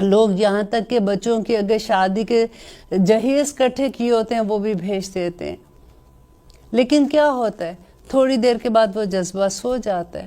لوگ یہاں تک کہ بچوں کی اگر شادی کے جہیز اکٹھے کیے ہوتے ہیں وہ بھی بھیج دیتے ہیں۔ لیکن کیا ہوتا ہے، تھوڑی دیر کے بعد وہ جذبہ سو جاتا ہے،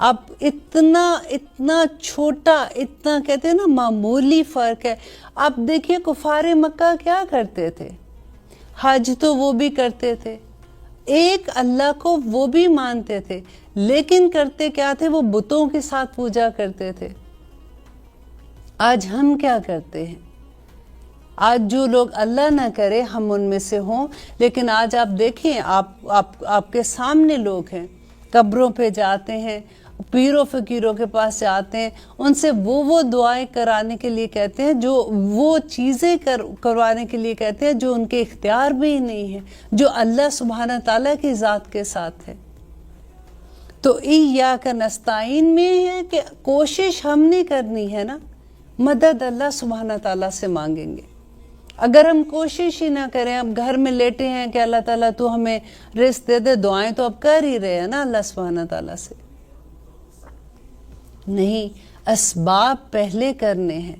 اب اتنا چھوٹا، اتنا کہتے ہیں نا معمولی فرق ہے. آپ دیکھیے کفار مکہ کیا کرتے تھے، حج تو وہ بھی کرتے تھے، ایک اللہ کو وہ بھی مانتے تھے، لیکن کرتے کیا تھے، وہ بتوں کے ساتھ پوجا کرتے تھے. آج ہم کیا کرتے ہیں؟ آج جو لوگ اللہ نہ کرے ہم ان میں سے ہوں، لیکن آج آپ دیکھیں، آپ کے سامنے لوگ ہیں، قبروں پہ جاتے ہیں، پیروں فقیروں کے پاس جاتے ہیں، ان سے وہ دعائیں کرانے کے لیے کہتے ہیں، جو وہ چیزیں کروانے کے لیے کہتے ہیں جو ان کے اختیار میں ہی نہیں ہے، جو اللہ سبحانہ تعالیٰ کی ذات کے ساتھ ہے. تو ایاک نستعین میں ہے کہ کوشش ہم نے کرنی ہے نا، مدد اللہ سبحانہ تعالیٰ سے مانگیں گے. اگر ہم کوشش ہی نہ کریں، اب گھر میں لیٹے ہیں کہ اللہ تعالیٰ تو ہمیں رزق دے دے، دعائیں تو اب کر ہی رہے ہیں نا اللہ سبحانہ تعالیٰ سے. نہیں، اسباب پہلے کرنے ہیں،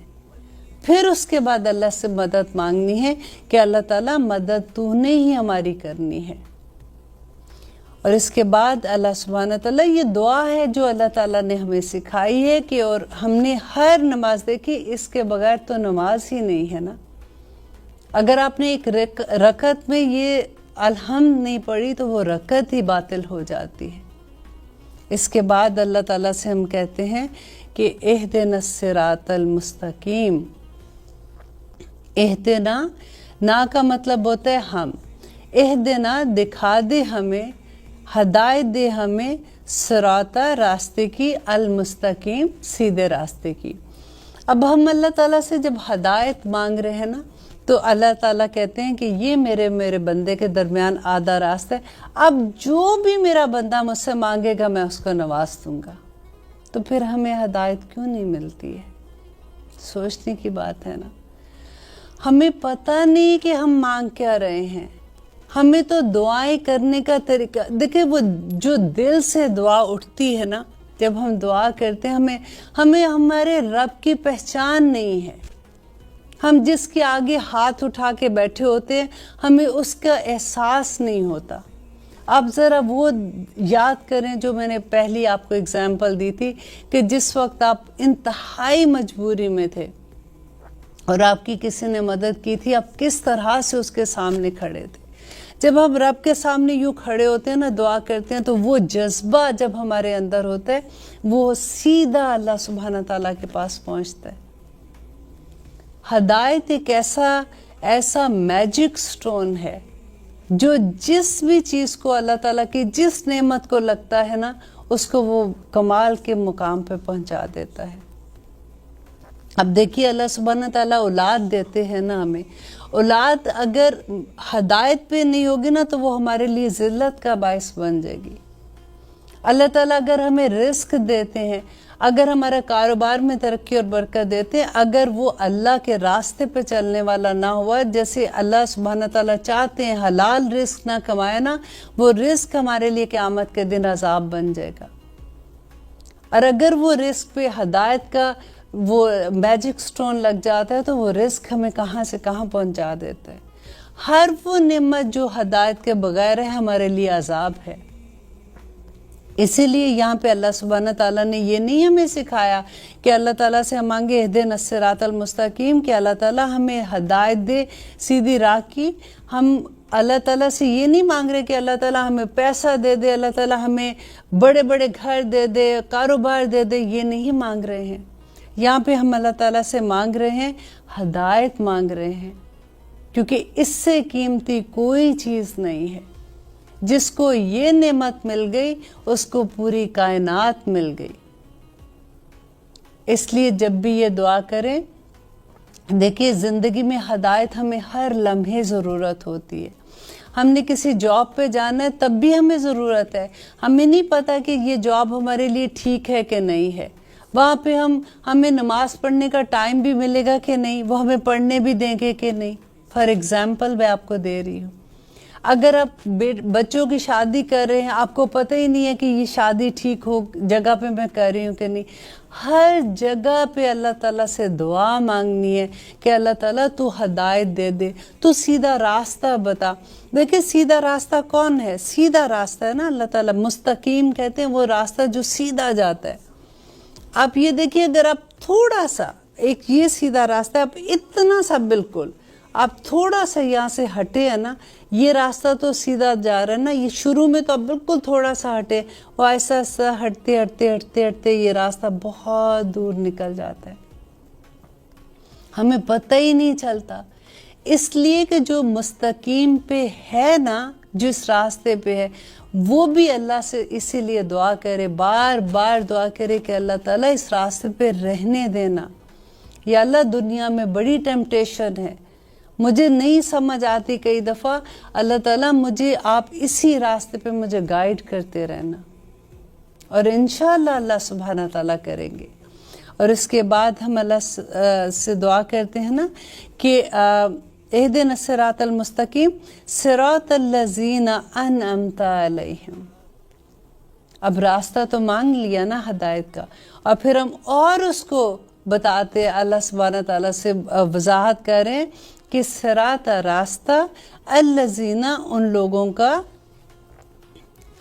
پھر اس کے بعد اللہ سے مدد مانگنی ہے کہ اللہ تعالیٰ مدد تو نے ہی ہماری کرنی ہے. اور اس کے بعد اللہ سبحانہ تعالیٰ، یہ دعا ہے جو اللہ تعالیٰ نے ہمیں سکھائی ہے کہ، اور ہم نے ہر نماز دیکھی، اس کے بغیر تو نماز ہی نہیں ہے نا. اگر آپ نے ایک رکعت میں یہ الحمد نہیں پڑھی تو وہ رکعت ہی باطل ہو جاتی ہے. اس کے بعد اللہ تعالیٰ سے ہم کہتے ہیں کہ اہدنا الصراط المستقیم. اہدنا، نا کا مطلب ہوتا ہے ہم، اہدنا دکھا دے ہمیں، ہدایت دے ہمیں، صراطہ راستے کی، المستقیم سیدھے راستے کی. اب ہم اللہ تعالیٰ سے جب ہدایت مانگ رہے ہیں نا، تو اللہ تعالیٰ کہتے ہیں کہ یہ میرے بندے کے درمیان آدھا راستہ ہے، اب جو بھی میرا بندہ مجھ سے مانگے گا میں اس کو نواز دوں گا. تو پھر ہمیں ہدایت کیوں نہیں ملتی ہے؟ سوچنے کی بات ہے نا. ہمیں پتہ نہیں کہ ہم مانگ کیا رہے ہیں. ہمیں تو دعائیں کرنے کا طریقہ دیکھیں، وہ جو دل سے دعا اٹھتی ہے نا، جب ہم دعا کرتے ہیں، ہمیں ہمارے رب کی پہچان نہیں ہے. ہم جس کے آگے ہاتھ اٹھا کے بیٹھے ہوتے ہیں، ہمیں اس کا احساس نہیں ہوتا. آپ ذرا وہ یاد کریں جو میں نے پہلی آپ کو اگزامپل دی تھی، کہ جس وقت آپ انتہائی مجبوری میں تھے اور آپ کی کسی نے مدد کی تھی، آپ کس طرح سے اس کے سامنے کھڑے تھے. جب ہم رب کے سامنے یوں کھڑے ہوتے ہیں نا، دعا کرتے ہیں، تو وہ جذبہ جب ہمارے اندر ہوتا ہے، وہ سیدھا اللہ سبحانہ تعالیٰ کے پاس پہنچتا ہے. ہدایت ایک ایسا میجک سٹون ہے جو جس بھی چیز کو اللہ تعالیٰ کی جس نعمت کو لگتا ہے نا، اس کو وہ کمال کے مقام پہ پہنچا دیتا ہے. اب دیکھیے اللہ سبحانہ تعالیٰ اولاد دیتے ہیں نا ہمیں. اولاد اگر ہدایت پہ نہیں ہوگی نا، تو وہ ہمارے لیے ذلت کا باعث بن جائے گی. اللہ تعالیٰ اگر ہمیں رزق دیتے ہیں، اگر ہمارا کاروبار میں ترقی اور برکت دیتے ہیں، اگر وہ اللہ کے راستے پہ چلنے والا نہ ہوا، جیسے اللہ سبحانہ تعالیٰ چاہتے ہیں حلال رزق نہ کمائے نا، وہ رزق ہمارے لیے قیامت کے دن عذاب بن جائے گا. اور اگر وہ رزق پہ ہدایت کا وہ میجک سٹون لگ جاتا ہے، تو وہ رزق ہمیں کہاں سے کہاں پہنچا دیتا ہے. ہر وہ نعمت جو ہدایت کے بغیر ہے، ہمارے لیے عذاب ہے. اسی لیے یہاں پہ اللہ سبحانہ تعالیٰ نے یہ نہیں ہمیں سکھایا کہ اللہ تعالیٰ سے ہم مانگے اہدنا الصراط المستقیم، کہ اللہ تعالیٰ ہمیں ہدایت دے سیدھی راہ کی. ہم اللہ تعالیٰ سے یہ نہیں مانگ رہے کہ اللہ تعالیٰ ہمیں پیسہ دے دے، اللہ تعالیٰ ہمیں بڑے بڑے گھر دے دے، کاروبار دے دے، یہ نہیں مانگ رہے ہیں. یہاں پہ ہم اللہ تعالیٰ سے مانگ رہے ہیں، ہدایت مانگ رہے ہیں، کیونکہ اس سے قیمتی کوئی چیز نہیں ہے. جس کو یہ نعمت مل گئی، اس کو پوری کائنات مل گئی. اس لیے جب بھی یہ دعا کریں، دیکھیے زندگی میں ہدایت ہمیں ہر لمحے ضرورت ہوتی ہے. ہم نے کسی جاب پہ جانا ہے، تب بھی ہمیں ضرورت ہے. ہمیں نہیں پتا کہ یہ جاب ہمارے لیے ٹھیک ہے کہ نہیں ہے. وہاں پہ ہمیں نماز پڑھنے کا ٹائم بھی ملے گا کہ نہیں، وہ ہمیں پڑھنے بھی دیں گے کہ نہیں. فار ایگزامپل میں آپ کو دے رہی ہوں. اگر آپ بچوں کی شادی کر رہے ہیں، آپ کو پتہ ہی نہیں ہے کہ یہ شادی ٹھیک ہو جگہ پہ میں کر رہی ہوں کہ نہیں، ہر جگہ پہ اللہ تعالیٰ سے دعا مانگنی ہے کہ اللہ تعالیٰ تو ہدایت دے دے، تو سیدھا راستہ بتا۔ دیکھیں سیدھا راستہ کون ہے؟ سیدھا راستہ ہے نا اللہ تعالیٰ، مستقیم کہتے ہیں وہ راستہ جو سیدھا جاتا ہے۔ آپ یہ دیکھیے، اگر آپ تھوڑا سا ایک یہ سیدھا راستہ ہے، آپ اتنا سا بالکل آپ تھوڑا سا یہاں سے ہٹے ہیں نا، یہ راستہ تو سیدھا جا رہا ہے نا، یہ شروع میں تو آپ بالکل تھوڑا سا ہٹے، وہ ایسا ایسا ہٹتے ہٹتے ہٹتے ہٹتے یہ راستہ بہت دور نکل جاتا ہے، ہمیں پتہ ہی نہیں چلتا۔ اس لیے کہ جو مستقیم پہ ہے نا، جس راستے پہ ہے، وہ بھی اللہ سے اسی لیے دعا کرے، بار بار دعا کرے کہ اللہ تعالیٰ اس راستے پہ رہنے دینا، یا اللہ دنیا میں بڑی ٹیمپٹیشن ہے، مجھے نہیں سمجھ آتی کئی دفعہ، اللہ تعالیٰ مجھے آپ اسی راستے پہ مجھے گائیڈ کرتے رہنا، اور انشاءاللہ اللہ سبحانہ تعالیٰ کریں گے۔ اور اس کے بعد ہم اللہ سے دعا کرتے ہیں نا کہ اہدنا الصراط المستقیم صراط الذین انعمت علیہم۔ اب راستہ تو مانگ لیا نا ہدایت کا، اور پھر ہم اور اس کو بتاتے، اللہ سبحانہ تعالیٰ سے وضاحت کریں کہ صراط راستہ، الذین ان لوگوں کا،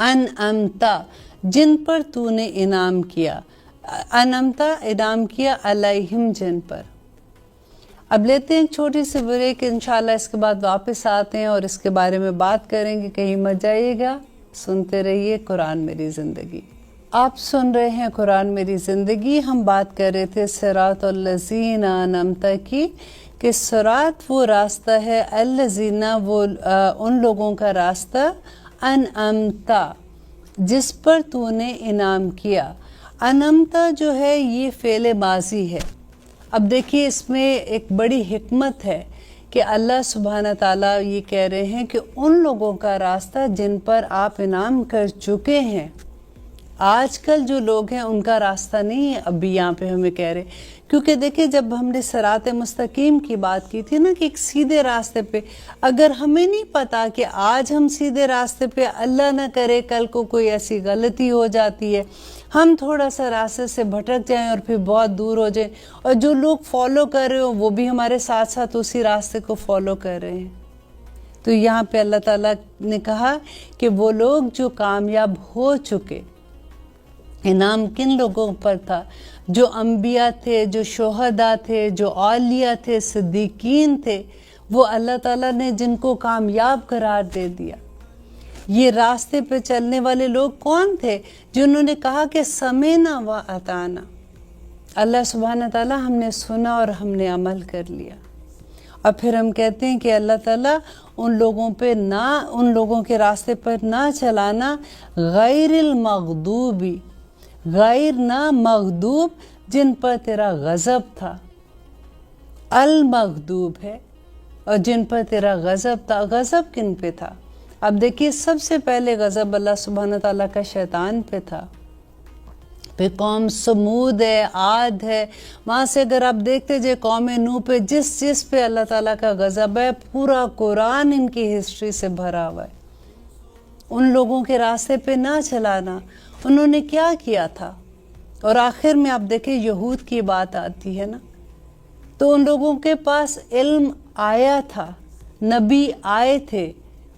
انعمتا جن پر تو نے انعام کیا، انعمتا انعام کیا، علیہم جن پر۔ اب لیتے ہیں ایک چھوٹی سی بریک، انشاءاللہ اس کے بعد واپس آتے ہیں اور اس کے بارے میں بات کریں گے، کہیں مت جائیے گا، سنتے رہیے قرآن میری زندگی۔ آپ سن رہے ہیں قرآن میری زندگی، ہم بات کر رہے تھے صراط الذین انعمت کی، کہ صراط وہ راستہ ہے، الذین وہ ان لوگوں کا راستہ، انعمتا جس پر تو نے انعام کیا۔ انعمتا جو ہے یہ فعل ماضی ہے۔ اب دیکھیے اس میں ایک بڑی حکمت ہے کہ اللہ سبحانہ تعالیٰ یہ کہہ رہے ہیں کہ ان لوگوں کا راستہ جن پر آپ انعام کر چکے ہیں۔ آج کل جو لوگ ہیں ان کا راستہ نہیں ہے، ابھی یہاں پہ ہمیں کہہ رہے، کیونکہ دیکھیں جب ہم نے صراط مستقیم کی بات کی تھی نا کہ ایک سیدھے راستے پہ، اگر ہمیں نہیں پتا کہ آج ہم سیدھے راستے پہ، اللہ نہ کرے کل کو کوئی ایسی غلطی ہو جاتی ہے، ہم تھوڑا سا راستے سے بھٹک جائیں اور پھر بہت دور ہو جائیں، اور جو لوگ فالو کر رہے ہو وہ بھی ہمارے ساتھ ساتھ اسی راستے کو فالو کر رہے ہیں، تو یہاں پہ اللہ تعالیٰ نے کہا کہ وہ لوگ جو کامیاب ہو چکے، انعام کن لوگوں پر تھا؟ جو انبیاء تھے، جو شہداء تھے، جو اولیاء تھے، صدیقین تھے، وہ اللہ تعالیٰ نے جن کو کامیاب قرار دے دیا۔ یہ راستے پہ چلنے والے لوگ کون تھے؟ جنہوں نے کہا کہ سمعنا و اطعنا، اللہ سبحانہ تعالیٰ ہم نے سنا اور ہم نے عمل کر لیا۔ اور پھر ہم کہتے ہیں کہ اللہ تعالیٰ ان لوگوں پہ نہ، ان لوگوں کے راستے پر نہ چلانا، غیر المغضوبی، غیر نہ مغضوب جن پر تیرا غضب تھا، المغضوب ہے، اور جن پر تیرا غضب تھا، غضب کن پہ تھا؟ اب دیکھیے سب سے پہلے غضب اللہ سبحانہ تعالیٰ کا شیطان پہ تھا، پھر قوم سمود ہے، عاد ہے، وہاں سے اگر آپ دیکھتے جائے قوم نوح پہ، جس پہ اللہ تعالیٰ کا غضب ہے، پورا قرآن ان کی ہسٹری سے بھرا ہوا ہے۔ ان لوگوں کے راستے پہ نہ چلانا، انہوں نے کیا کیا تھا؟ اور آخر میں آپ دیکھیں یہود کی بات آتی ہے نا، تو ان لوگوں کے پاس علم آیا تھا، نبی آئے تھے،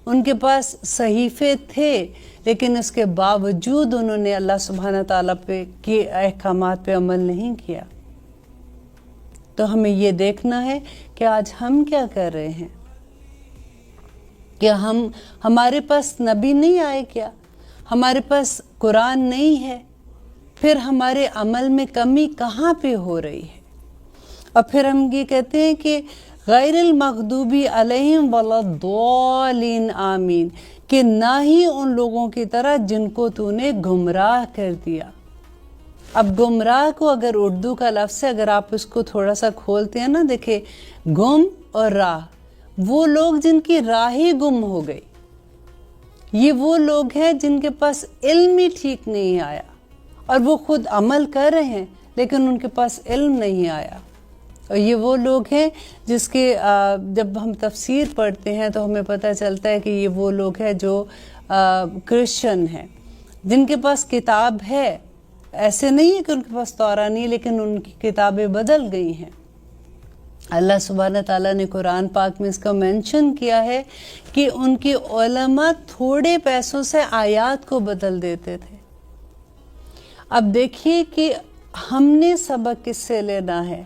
ان کے پاس صحیفے تھے، لیکن اس کے باوجود انہوں نے اللہ سبحانہ تعالیٰ پہ کے احکامات پہ عمل نہیں کیا۔ تو ہمیں یہ دیکھنا ہے کہ آج ہم کیا کر رہے ہیں، کہ ہمارے پاس نبی نہیں آئے کیا، ہمارے پاس قرآن نہیں ہے، پھر ہمارے عمل میں کمی کہاں پہ ہو رہی ہے؟ اور پھر ہم یہ کہتے ہیں کہ غیر المغضوبی علیہم ولا الضالین آمین، کہ نہ ہی ان لوگوں کی طرح جن کو تو نے گمراہ کر دیا۔ اب گمراہ کو اگر اردو کا لفظ ہے، اگر آپ اس کو تھوڑا سا کھولتے ہیں نا، دیکھیں گم اور راہ، وہ لوگ جن کی راہ ہی گم ہو گئی، یہ وہ لوگ ہیں جن کے پاس علم ہی ٹھیک نہیں آیا، اور وہ خود عمل کر رہے ہیں لیکن ان کے پاس علم نہیں آیا، اور یہ وہ لوگ ہیں جس کے جب ہم تفسیر پڑھتے ہیں تو ہمیں پتہ چلتا ہے کہ یہ وہ لوگ ہیں جو کرسچن ہیں، جن کے پاس کتاب ہے. ایسے نہیں ہے کہ ان کے پاس تورات نہیں، لیکن ان کی کتابیں بدل گئی ہیں. اللہ سبحانہ تعالیٰ نے قرآن پاک میں اس کا مینشن کیا ہے کہ ان کے علماء تھوڑے پیسوں سے آیات کو بدل دیتے تھے. اب دیکھیے کہ ہم نے سبق کس سے لینا ہے؟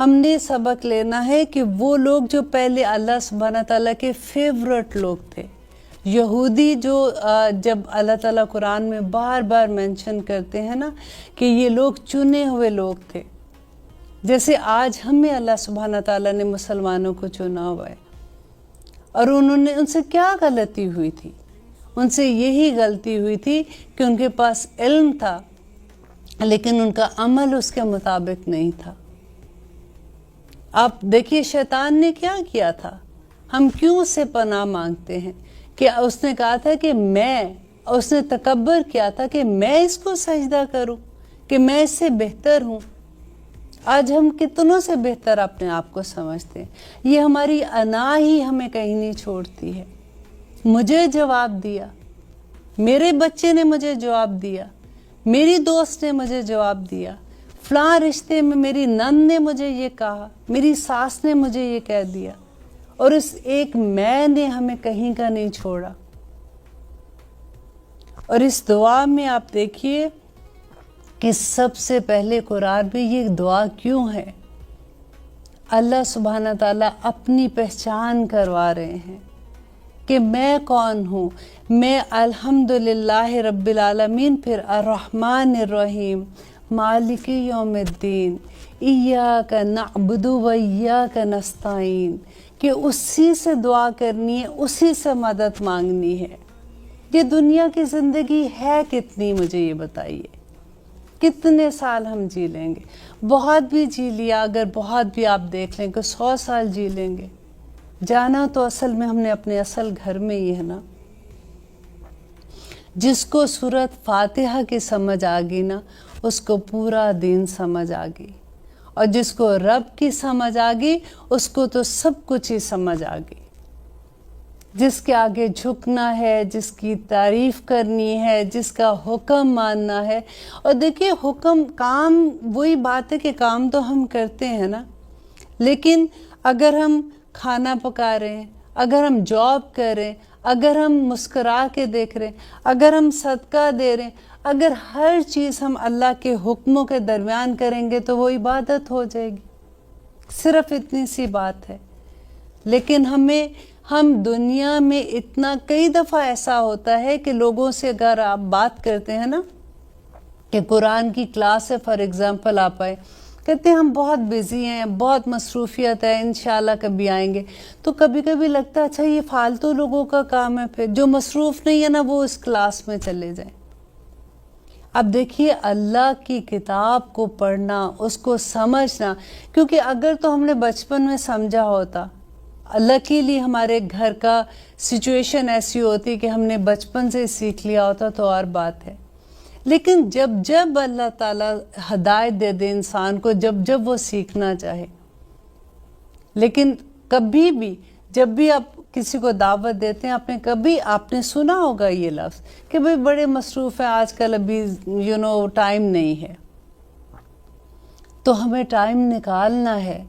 ہم نے سبق لینا ہے کہ وہ لوگ جو پہلے اللہ سبحانہ تعالیٰ کے فیورٹ لوگ تھے، یہودی، جو جب اللہ تعالیٰ قرآن میں بار بار مینشن کرتے ہیں نا کہ یہ لوگ چنے ہوئے لوگ تھے، جیسے آج ہمیں اللہ سبحانہ تعالیٰ نے مسلمانوں کو چنا ہوا ہے. اور ان سے کیا غلطی ہوئی تھی؟ ان سے یہی غلطی ہوئی تھی کہ ان کے پاس علم تھا لیکن ان کا عمل اس کے مطابق نہیں تھا. آپ دیکھیے شیطان نے کیا کیا تھا، ہم کیوں اس سے پناہ مانگتے ہیں کہ اس نے کہا تھا کہ اس نے تکبر کیا تھا کہ میں اس کو سجدہ کروں، کہ میں اس سے بہتر ہوں. آج ہم کتنوں سے بہتر اپنے آپ کو سمجھتے ہیں. یہ ہماری انا ہی ہمیں کہیں نہیں چھوڑتی ہے. مجھے جواب دیا، میرے بچے نے مجھے جواب دیا، میری دوست نے مجھے جواب دیا، فلاں رشتے میں میری نند نے مجھے یہ کہا، میری ساس نے مجھے یہ کہہ دیا، اور اس ایک میں نے ہمیں کہیں کا نہیں چھوڑا. اور اس دعا میں آپ دیکھیے کہ سب سے پہلے قرآن میں یہ دعا کیوں ہے؟ اللہ سبحانہ تعالیٰ اپنی پہچان کروا رہے ہیں کہ میں کون ہوں. میں الحمدللہ رب العالمین، پھر الرحمن الرحیم، مالک یوم الدین، ایاک نعبد و ایاک نستعین، کہ اسی سے دعا کرنی ہے، اسی سے مدد مانگنی ہے. یہ دنیا کی زندگی ہے کتنی، مجھے یہ بتائیے، کتنے سال ہم جی لیں گے؟ بہت بھی جی لیا، اگر بہت بھی آپ دیکھ لیں کہ 100 سال جی لیں گے. جانا تو اصل میں ہم نے اپنے اصل گھر میں ہی ہے نا. جس کو سورۃ فاتحہ کی سمجھ آ گئی نا، اس کو پورا دین سمجھ آ گئی، اور جس کو رب کی سمجھ آ گئی اس کو تو سب کچھ ہی سمجھ آ گئی. جس کے آگے جھکنا ہے، جس کی تعریف کرنی ہے، جس کا حکم ماننا ہے. اور دیکھیے حکم، کام وہی بات ہے کہ کام تو ہم کرتے ہیں نا، لیکن اگر ہم کھانا پکا رہے ہیں، اگر ہم جاب کر رہے ہیں، اگر ہم مسکرا کے دیکھ رہے ہیں، اگر ہم صدقہ دے رہے ہیں، اگر ہر چیز ہم اللہ کے حکموں کے درمیان کریں گے تو وہ عبادت ہو جائے گی. صرف اتنی سی بات ہے. لیکن ہم دنیا میں اتنا، کئی دفعہ ایسا ہوتا ہے کہ لوگوں سے اگر آپ بات کرتے ہیں نا کہ قرآن کی کلاس ہے، فار ایگزامپل آپ آئے، کہتے ہیں ہم بہت بیزی ہیں، بہت مصروفیت ہے، انشاءاللہ کبھی آئیں گے. تو کبھی کبھی لگتا ہے اچھا یہ فالتو لوگوں کا کام ہے، پھر جو مصروف نہیں ہے نا وہ اس کلاس میں چلے جائیں. اب دیکھیے اللہ کی کتاب کو پڑھنا، اس کو سمجھنا، کیونکہ اگر تو ہم نے بچپن میں سمجھا ہوتا، لکیلی ہمارے گھر کا سچویشن ایسی ہوتی کہ ہم نے بچپن سے سیکھ لیا ہوتا تو اور بات ہے. لیکن جب اللہ تعالیٰ ہدایت دے دے انسان کو، جب وہ سیکھنا چاہے. لیکن کبھی بھی جب بھی آپ کسی کو دعوت دیتے ہیں، آپ نے سنا ہوگا یہ لفظ کہ بھئی بڑے مصروف ہیں آج کل، ابھی ٹائم نہیں ہے. تو ہمیں ٹائم نکالنا ہے،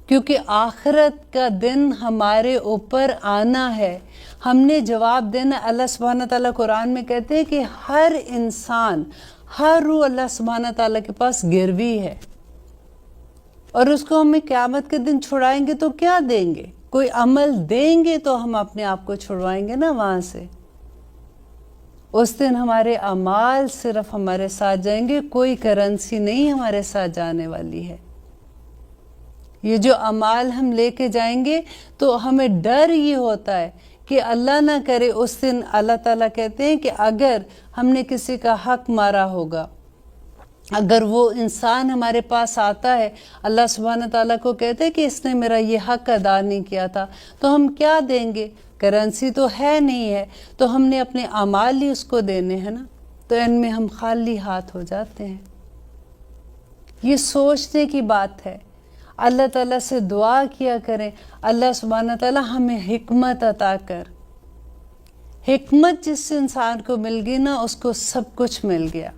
کیونکہ آخرت کا دن ہمارے اوپر آنا ہے. ہم نے جواب دینا. اللہ سبحانہ تعالیٰ قرآن میں کہتے ہیں کہ ہر انسان، ہر روح اللہ سبحانہ تعالیٰ کے پاس گروی ہے، اور اس کو ہمیں قیامت کے دن چھڑائیں گے تو کیا دیں گے؟ کوئی عمل دیں گے تو ہم اپنے آپ کو چھڑوائیں گے نا وہاں سے. اس دن ہمارے اعمال صرف ہمارے ساتھ جائیں گے، کوئی کرنسی نہیں ہمارے ساتھ جانے والی ہے. یہ جو اعمال ہم لے کے جائیں گے تو ہمیں ڈر یہ ہوتا ہے کہ اللہ نہ کرے اس دن. اللہ تعالیٰ کہتے ہیں کہ اگر ہم نے کسی کا حق مارا ہوگا، اگر وہ انسان ہمارے پاس آتا ہے، اللہ سبحانہ تعالیٰ کو کہتے ہیں کہ اس نے میرا یہ حق ادا نہیں کیا تھا، تو ہم کیا دیں گے؟ کرنسی تو ہے نہیں ہے، تو ہم نے اپنے اعمال ہی اس کو دینے ہیں نا. تو ان میں ہم خالی ہاتھ ہو جاتے ہیں. یہ سوچنے کی بات ہے. اللہ تعالیٰ سے دعا کیا کریں اللہ سبحانہ تعالیٰ ہمیں حکمت عطا کر. حکمت جس انسان کو مل گئی نا اس کو سب کچھ مل گیا.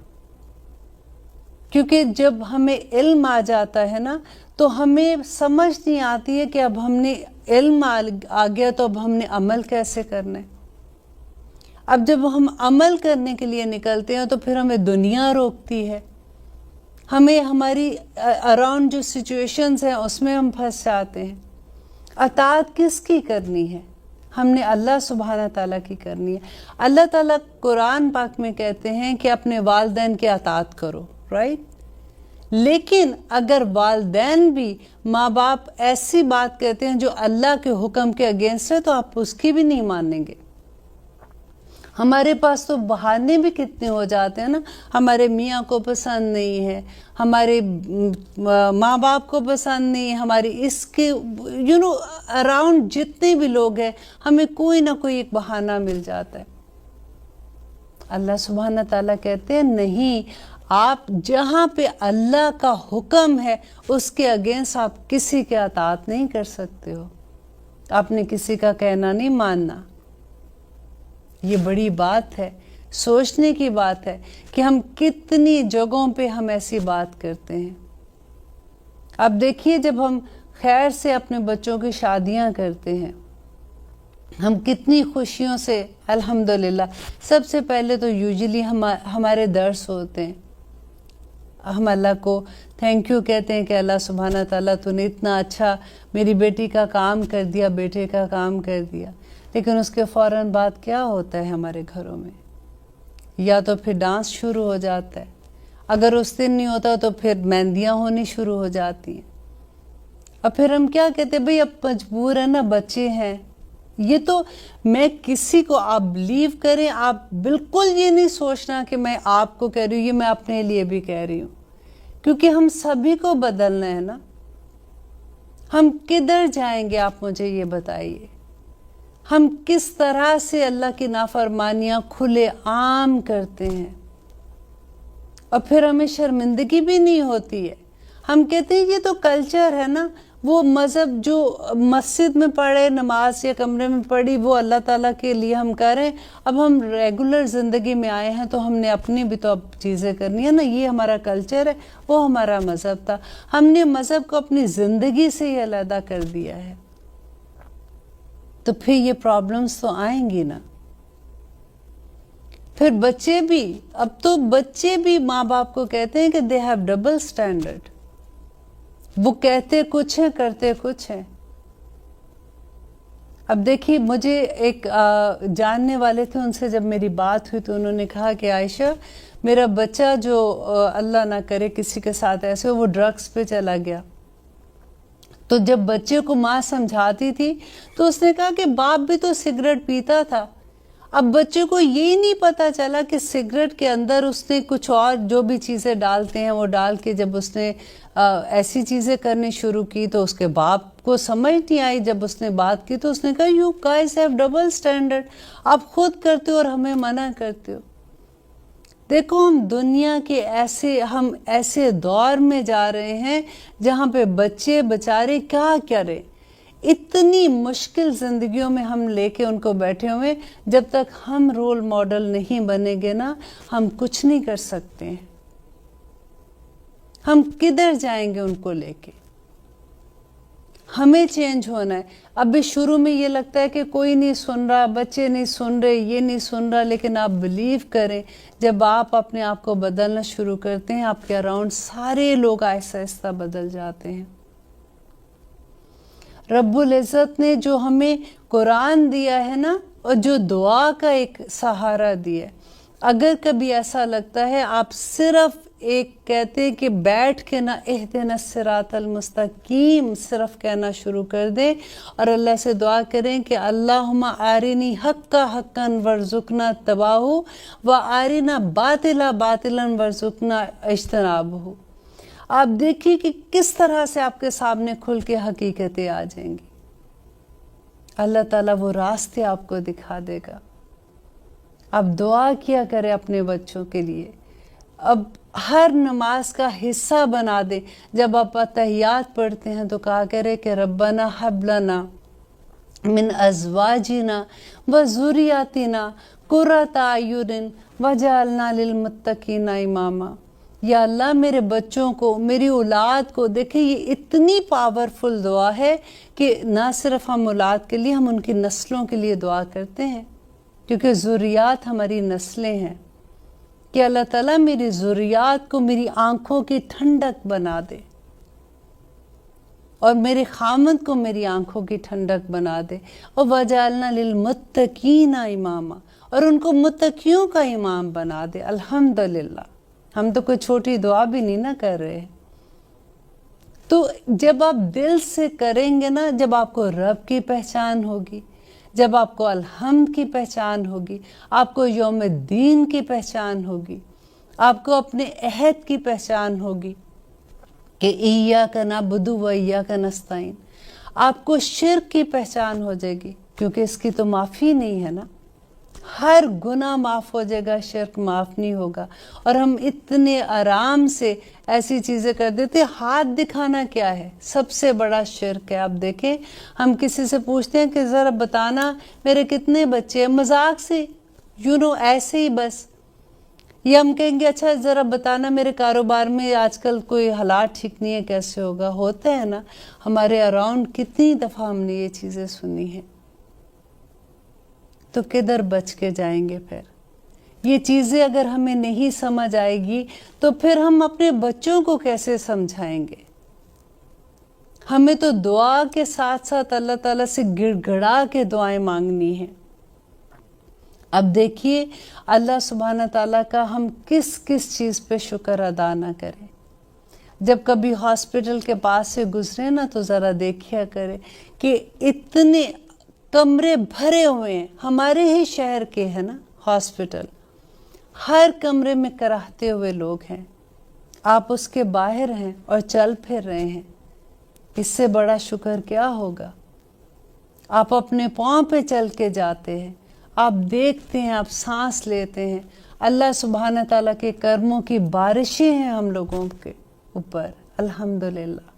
کیونکہ جب ہمیں علم آ جاتا ہے نا تو ہمیں سمجھ نہیں آتی ہے کہ اب ہم نے علم آ گیا تو اب ہم نے عمل کیسے کرنا ہے. اب جب ہم عمل کرنے کے لیے نکلتے ہیں تو پھر ہمیں دنیا روکتی ہے. ہمیں ہماری اراؤنڈ جو سچویشنز ہیں اس میں ہم پھنس جاتے ہیں. اطاعت کس کی کرنی ہے؟ ہم نے اللہ سبحانہ تعالیٰ کی کرنی ہے. اللہ تعالیٰ قرآن پاک میں کہتے ہیں کہ اپنے والدین کی اطاعت کرو، رائٹ؟ لیکن اگر والدین بھی ماں باپ ایسی بات کہتے ہیں جو اللہ کے حکم کے اگینسٹ ہے تو آپ اس کی بھی نہیں مانیں گے. ہمارے پاس تو بہانے بھی کتنے ہو جاتے ہیں نا. ہمارے میاں کو پسند نہیں ہے، ہمارے ماں باپ کو پسند نہیں ہے، ہماری اس کے اراؤنڈ جتنے بھی لوگ ہیں ہمیں کوئی نہ کوئی ایک بہانہ مل جاتا ہے. اللہ سبحانہ تعالیٰ کہتے ہیں نہیں، آپ جہاں پہ اللہ کا حکم ہے اس کے اگینسٹ آپ کسی کے اطاعت نہیں کر سکتے ہو. آپ نے کسی کا کہنا نہیں ماننا. یہ بڑی بات ہے، سوچنے کی بات ہے کہ ہم کتنی جگہوں پہ ہم ایسی بات کرتے ہیں. اب دیکھیے جب ہم خیر سے اپنے بچوں کی شادیاں کرتے ہیں ہم کتنی خوشیوں سے الحمدللہ، سب سے پہلے تو یوزلی ہمارے درس ہوتے ہیں. ہم اللہ کو تھینک یو کہتے ہیں کہ اللہ سبحانہ تعالیٰ تو نے اتنا اچھا میری بیٹی کا کام کر دیا، بیٹے کا کام کر دیا. لیکن اس کے فوراً بعد کیا ہوتا ہے ہمارے گھروں میں؟ یا تو پھر ڈانس شروع ہو جاتا ہے، اگر اس دن نہیں ہوتا تو پھر مہندیاں ہونی شروع ہو جاتی ہیں. اور پھر ہم کیا کہتے ہیں بھئی اب مجبور ہے نا، بچے ہیں. یہ تو میں کسی کو آپ بلیو کریں، آپ بالکل یہ نہیں سوچنا کہ میں آپ کو کہہ رہی ہوں، یہ میں اپنے لیے بھی کہہ رہی ہوں. کیونکہ ہم سبھی کو بدلنا ہے نا. ہم کدھر جائیں گے آپ مجھے یہ بتائیے؟ ہم کس طرح سے اللہ کی نافرمانیاں کھلے عام کرتے ہیں اور پھر ہمیں شرمندگی بھی نہیں ہوتی ہے. ہم کہتے ہیں یہ تو کلچر ہے نا، وہ مذہب جو مسجد میں پڑھے، نماز یا کمرے میں پڑھی، وہ اللہ تعالیٰ کے لیے ہم کریں. اب ہم ریگولر زندگی میں آئے ہیں تو ہم نے اپنی بھی تو اب چیزیں کرنی ہے نا. یہ ہمارا کلچر ہے، وہ ہمارا مذہب تھا. ہم نے مذہب کو اپنی زندگی سے ہی علیحدہ کر دیا ہے. تو پھر یہ پرابلمس تو آئیں گی نا. پھر بچے بھی، اب تو بچے بھی ماں باپ کو کہتے ہیں کہ دے ہیو ڈبل سٹینڈرڈ. وہ کہتے کچھ ہیں، کرتے کچھ ہیں. اب دیکھیے مجھے ایک جاننے والے تھے، ان سے جب میری بات ہوئی تو انہوں نے کہا کہ عائشہ میرا بچہ جو اللہ نہ کرے کسی کے ساتھ ایسے وہ ڈرگس پہ چلا گیا. تو جب بچے کو ماں سمجھاتی تھی تو اس نے کہا کہ باپ بھی تو سگریٹ پیتا تھا. اب بچے کو یہی نہیں پتا چلا کہ سگریٹ کے اندر اس نے کچھ اور جو بھی چیزیں ڈالتے ہیں وہ ڈال کے جب اس نے ایسی چیزیں کرنی شروع کی تو اس کے باپ کو سمجھ نہیں آئی. جب اس نے بات کی تو اس نے کہا you guys have double standard, آپ خود کرتے ہو اور ہمیں منع کرتے ہو. دیکھو ہم ایسے دور میں جا رہے ہیں جہاں پہ بچے بچارے کیا کریں. اتنی مشکل زندگیوں میں ہم لے کے ان کو بیٹھے ہوئے. جب تک ہم رول ماڈل نہیں بنیں گے نا ہم کچھ نہیں کر سکتے ہیں. ہم کدھر جائیں گے ان کو لے کے؟ ہمیں چینج ہونا ہے. ابھی شروع میں یہ لگتا ہے کہ کوئی نہیں سن رہا، بچے نہیں سن رہے، یہ نہیں سن رہا. لیکن آپ بلیو کریں جب آپ اپنے آپ کو بدلنا شروع کرتے ہیں آپ کے اراؤنڈ سارے لوگ آہستہ آہستہ بدل جاتے ہیں. رب العزت نے جو ہمیں قرآن دیا ہے نا اور جو دعا کا ایک سہارا دیا ہے، اگر کبھی ایسا لگتا ہے آپ صرف ایک کہتے کہ بیٹھ کے نا اہدنا الصراط المستقیم صرف کہنا شروع کر دیں اور اللہ سے دعا کریں کہ اللہم آرنی حقا حقا ورزقنا اتباعہ و آرنا باطلا باطلا ورزقنا اجتنابہ. آپ دیکھیے کہ کس طرح سے آپ کے سامنے کھل کے حقیقتیں آ جائیں گی. اللہ تعالیٰ وہ راستے آپ کو دکھا دے گا. اب دعا کیا کرے اپنے بچوں کے لیے. اب ہر نماز کا حصہ بنا دیں. جب آپ اتحیات پڑھتے ہیں تو کہا کرے کہ ربنا ہب لنا من ازواجنا و ذریاتنا قرۃ اعین وجعلنا للمتقین اماما. یا اللہ میرے بچوں کو، میری اولاد کو، دیکھیں یہ اتنی پاورفل دعا ہے کہ نہ صرف ہم اولاد کے لیے، ہم ان کی نسلوں کے لیے دعا کرتے ہیں، کیونکہ ذریات ہماری نسلیں ہیں. کہ اللہ تعالیٰ میری ذریات کو میری آنکھوں کی ٹھنڈک بنا دے، اور میرے خامند کو میری آنکھوں کی ٹھنڈک بنا دے. اور وجعلنا للمتقین اماما، اور ان کو متقیوں کا امام بنا دے. الحمدللہ ہم تو کوئی چھوٹی دعا بھی نہیں نہ کر رہے. تو جب آپ دل سے کریں گے نا، جب آپ کو رب کی پہچان ہوگی، جب آپ کو الحمد کی پہچان ہوگی، آپ کو یوم الدین کی پہچان ہوگی، آپ کو اپنے عہد کی پہچان ہوگی کہ ایاک نعبد و ایاک نستعین، آپ کو شرک کی پہچان ہو جائے گی، کیونکہ اس کی تو معافی نہیں ہے نا. ہر گناہ معاف ہو جائے گا، شرک معاف نہیں ہوگا. اور ہم اتنے آرام سے ایسی چیزیں کر دیتے. ہاتھ دکھانا کیا ہے؟ سب سے بڑا شرک ہے. آپ دیکھیں ہم کسی سے پوچھتے ہیں کہ ذرا بتانا میرے کتنے بچے ہیں، مذاق سے ایسے ہی بس. یا ہم کہیں گے اچھا ذرا بتانا میرے کاروبار میں آج کل کوئی حالات ٹھیک نہیں ہے، کیسے ہوگا. ہوتا ہے نا ہمارے اراؤنڈ، کتنی دفعہ ہم نے یہ چیزیں سنی ہیں. تو کدھر بچ کے جائیں گے پھر؟ یہ چیزیں اگر ہمیں نہیں سمجھ آئے گی تو پھر ہم اپنے بچوں کو کیسے سمجھائیں گے؟ ہمیں تو دعا کے ساتھ ساتھ اللہ تعالیٰ سے گڑ گڑا کے دعائیں مانگنی ہیں. اب دیکھیے اللہ سبحانہ تعالیٰ کا ہم کس کس چیز پہ شکر ادا نہ کریں. جب کبھی ہاسپٹل کے پاس سے گزرے نا تو ذرا دیکھیا کرے کہ اتنے کمرے بھرے ہوئے ہیں. ہمارے ہی شہر کے ہیں نا ہاسپٹل، ہر کمرے میں کراہتے ہوئے لوگ ہیں. آپ اس کے باہر ہیں اور چل پھر رہے ہیں. اس سے بڑا شکر کیا ہوگا؟ آپ اپنے پاؤں پہ چل کے جاتے ہیں، آپ دیکھتے ہیں، آپ سانس لیتے ہیں. اللہ سبحانہ تعالیٰ کے کرموں کی بارشیں ہیں ہم لوگوں کے اوپر. الحمدللہ.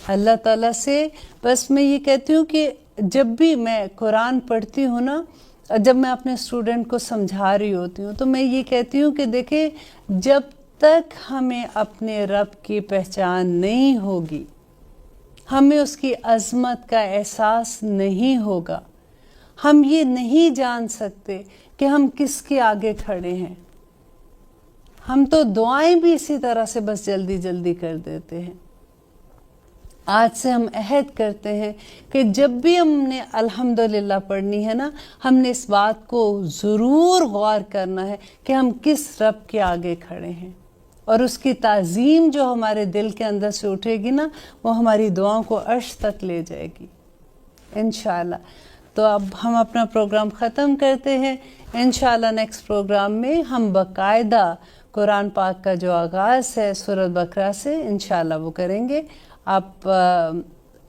اللہ تعالیٰ سے بس میں یہ کہتی ہوں کہ جب بھی میں قرآن پڑھتی ہوں نا، جب میں اپنے اسٹوڈنٹ کو سمجھا رہی ہوتی ہوں تو میں یہ کہتی ہوں کہ دیکھیں جب تک ہمیں اپنے رب کی پہچان نہیں ہوگی، ہمیں اس کی عظمت کا احساس نہیں ہوگا، ہم یہ نہیں جان سکتے کہ ہم کس کے آگے کھڑے ہیں. ہم تو دعائیں بھی اسی طرح سے بس جلدی جلدی کر دیتے ہیں. آج سے ہم عہد کرتے ہیں کہ جب بھی ہم نے الحمدللہ پڑھنی ہے نا، ہم نے اس بات کو ضرور غور کرنا ہے کہ ہم کس رب کے آگے کھڑے ہیں، اور اس کی تعظیم جو ہمارے دل کے اندر سے اٹھے گی نا، وہ ہماری دعاؤں کو عرش تک لے جائے گی انشاءاللہ. تو اب ہم اپنا پروگرام ختم کرتے ہیں. انشاءاللہ نیکسٹ پروگرام میں ہم باقاعدہ قرآن پاک کا جو آغاز ہے سورۃ بقرہ سے انشاءاللہ وہ کریں گے. آپ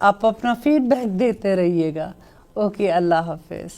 اپنا فیڈ بیک دیتے رہیے گا. اوکے، اللہ حافظ.